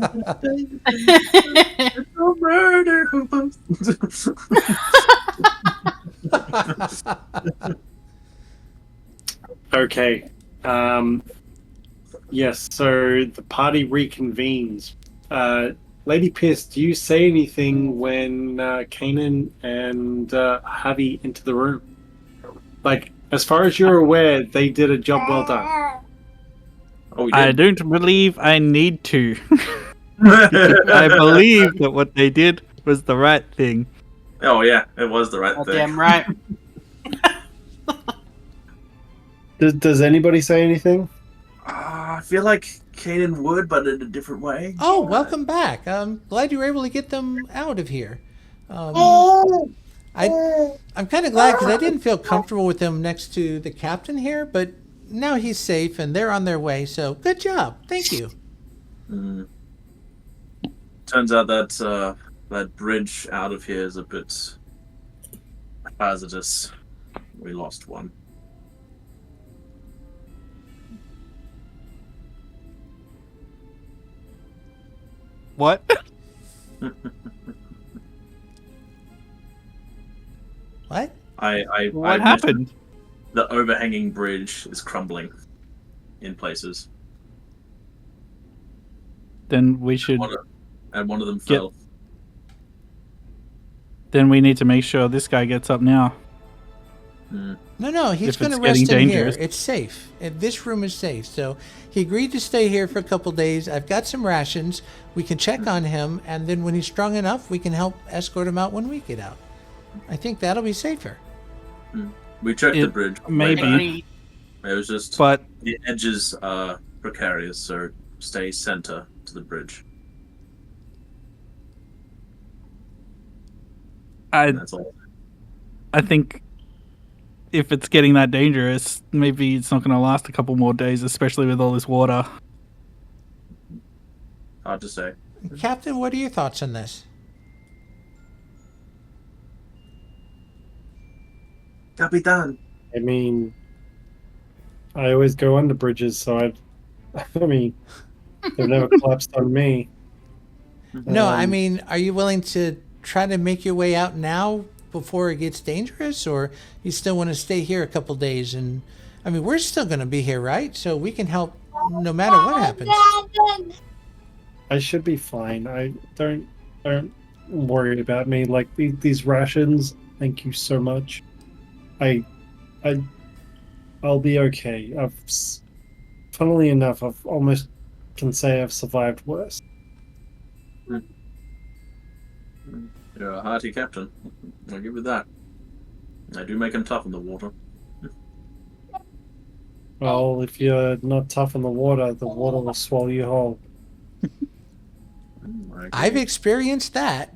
No murder. Okay. Yes, so the party reconvenes. Lady Pierce, do you say anything when Kainen and Havi enter the room? Like, as far as you're aware, they did a job well done. Oh, I don't believe I need to. I believe that what they did was the right thing. Oh yeah, it was the right thing. Damn right. Does anybody say anything? I feel like Kainen would, but in a different way. Oh, welcome back. I'm glad you were able to get them out of here. I'm kind of glad because I didn't feel comfortable with them next to the captain here, but now he's safe and they're on their way. So good job. Thank you. Turns out that that bridge out of here is a bit hazardous. We lost one. What? What? What happened? The overhanging bridge is crumbling in places. Then we should. And one of them fell. Then we need to make sure this guy gets up now. No, he's If going to it's getting rest in dangerous. here. It's safe. This room is safe. So he agreed to stay here for a couple days. I've got some rations. We can check on him, and then when he's strong enough, we can help escort him out when we get out. I think that'll be safer. We checked the bridge. Maybe. It was just But the edges are precarious, so stay center to the bridge. That's all. I think if it's getting that dangerous, maybe it's not going to last a couple more days, especially with all this water. Hard to say. Captain, what are your thoughts on this? Capitan. I mean, I always go under bridges, so I mean, they've never collapsed on me. No, I mean, are you willing to try to make your way out now before it gets dangerous, or you still want to stay here a couple days? And I mean, we're still going to be here, right? So we can help no matter what happens. I should be fine. I don't worry about me. Like these rations. Thank you so much. I'll be okay. Funnily enough, I've almost can say I've survived worse. You're a hearty captain. I'll give you that. I do make him tough in the water. Well, if you're not tough in the water will swallow you whole. I've experienced that.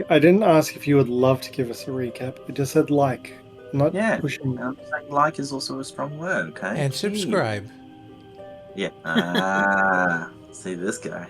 I didn't ask if you would love to give us a recap. I just said like, not pushing. Saying like is also a strong word, okay? And subscribe. Yeah. See this guy.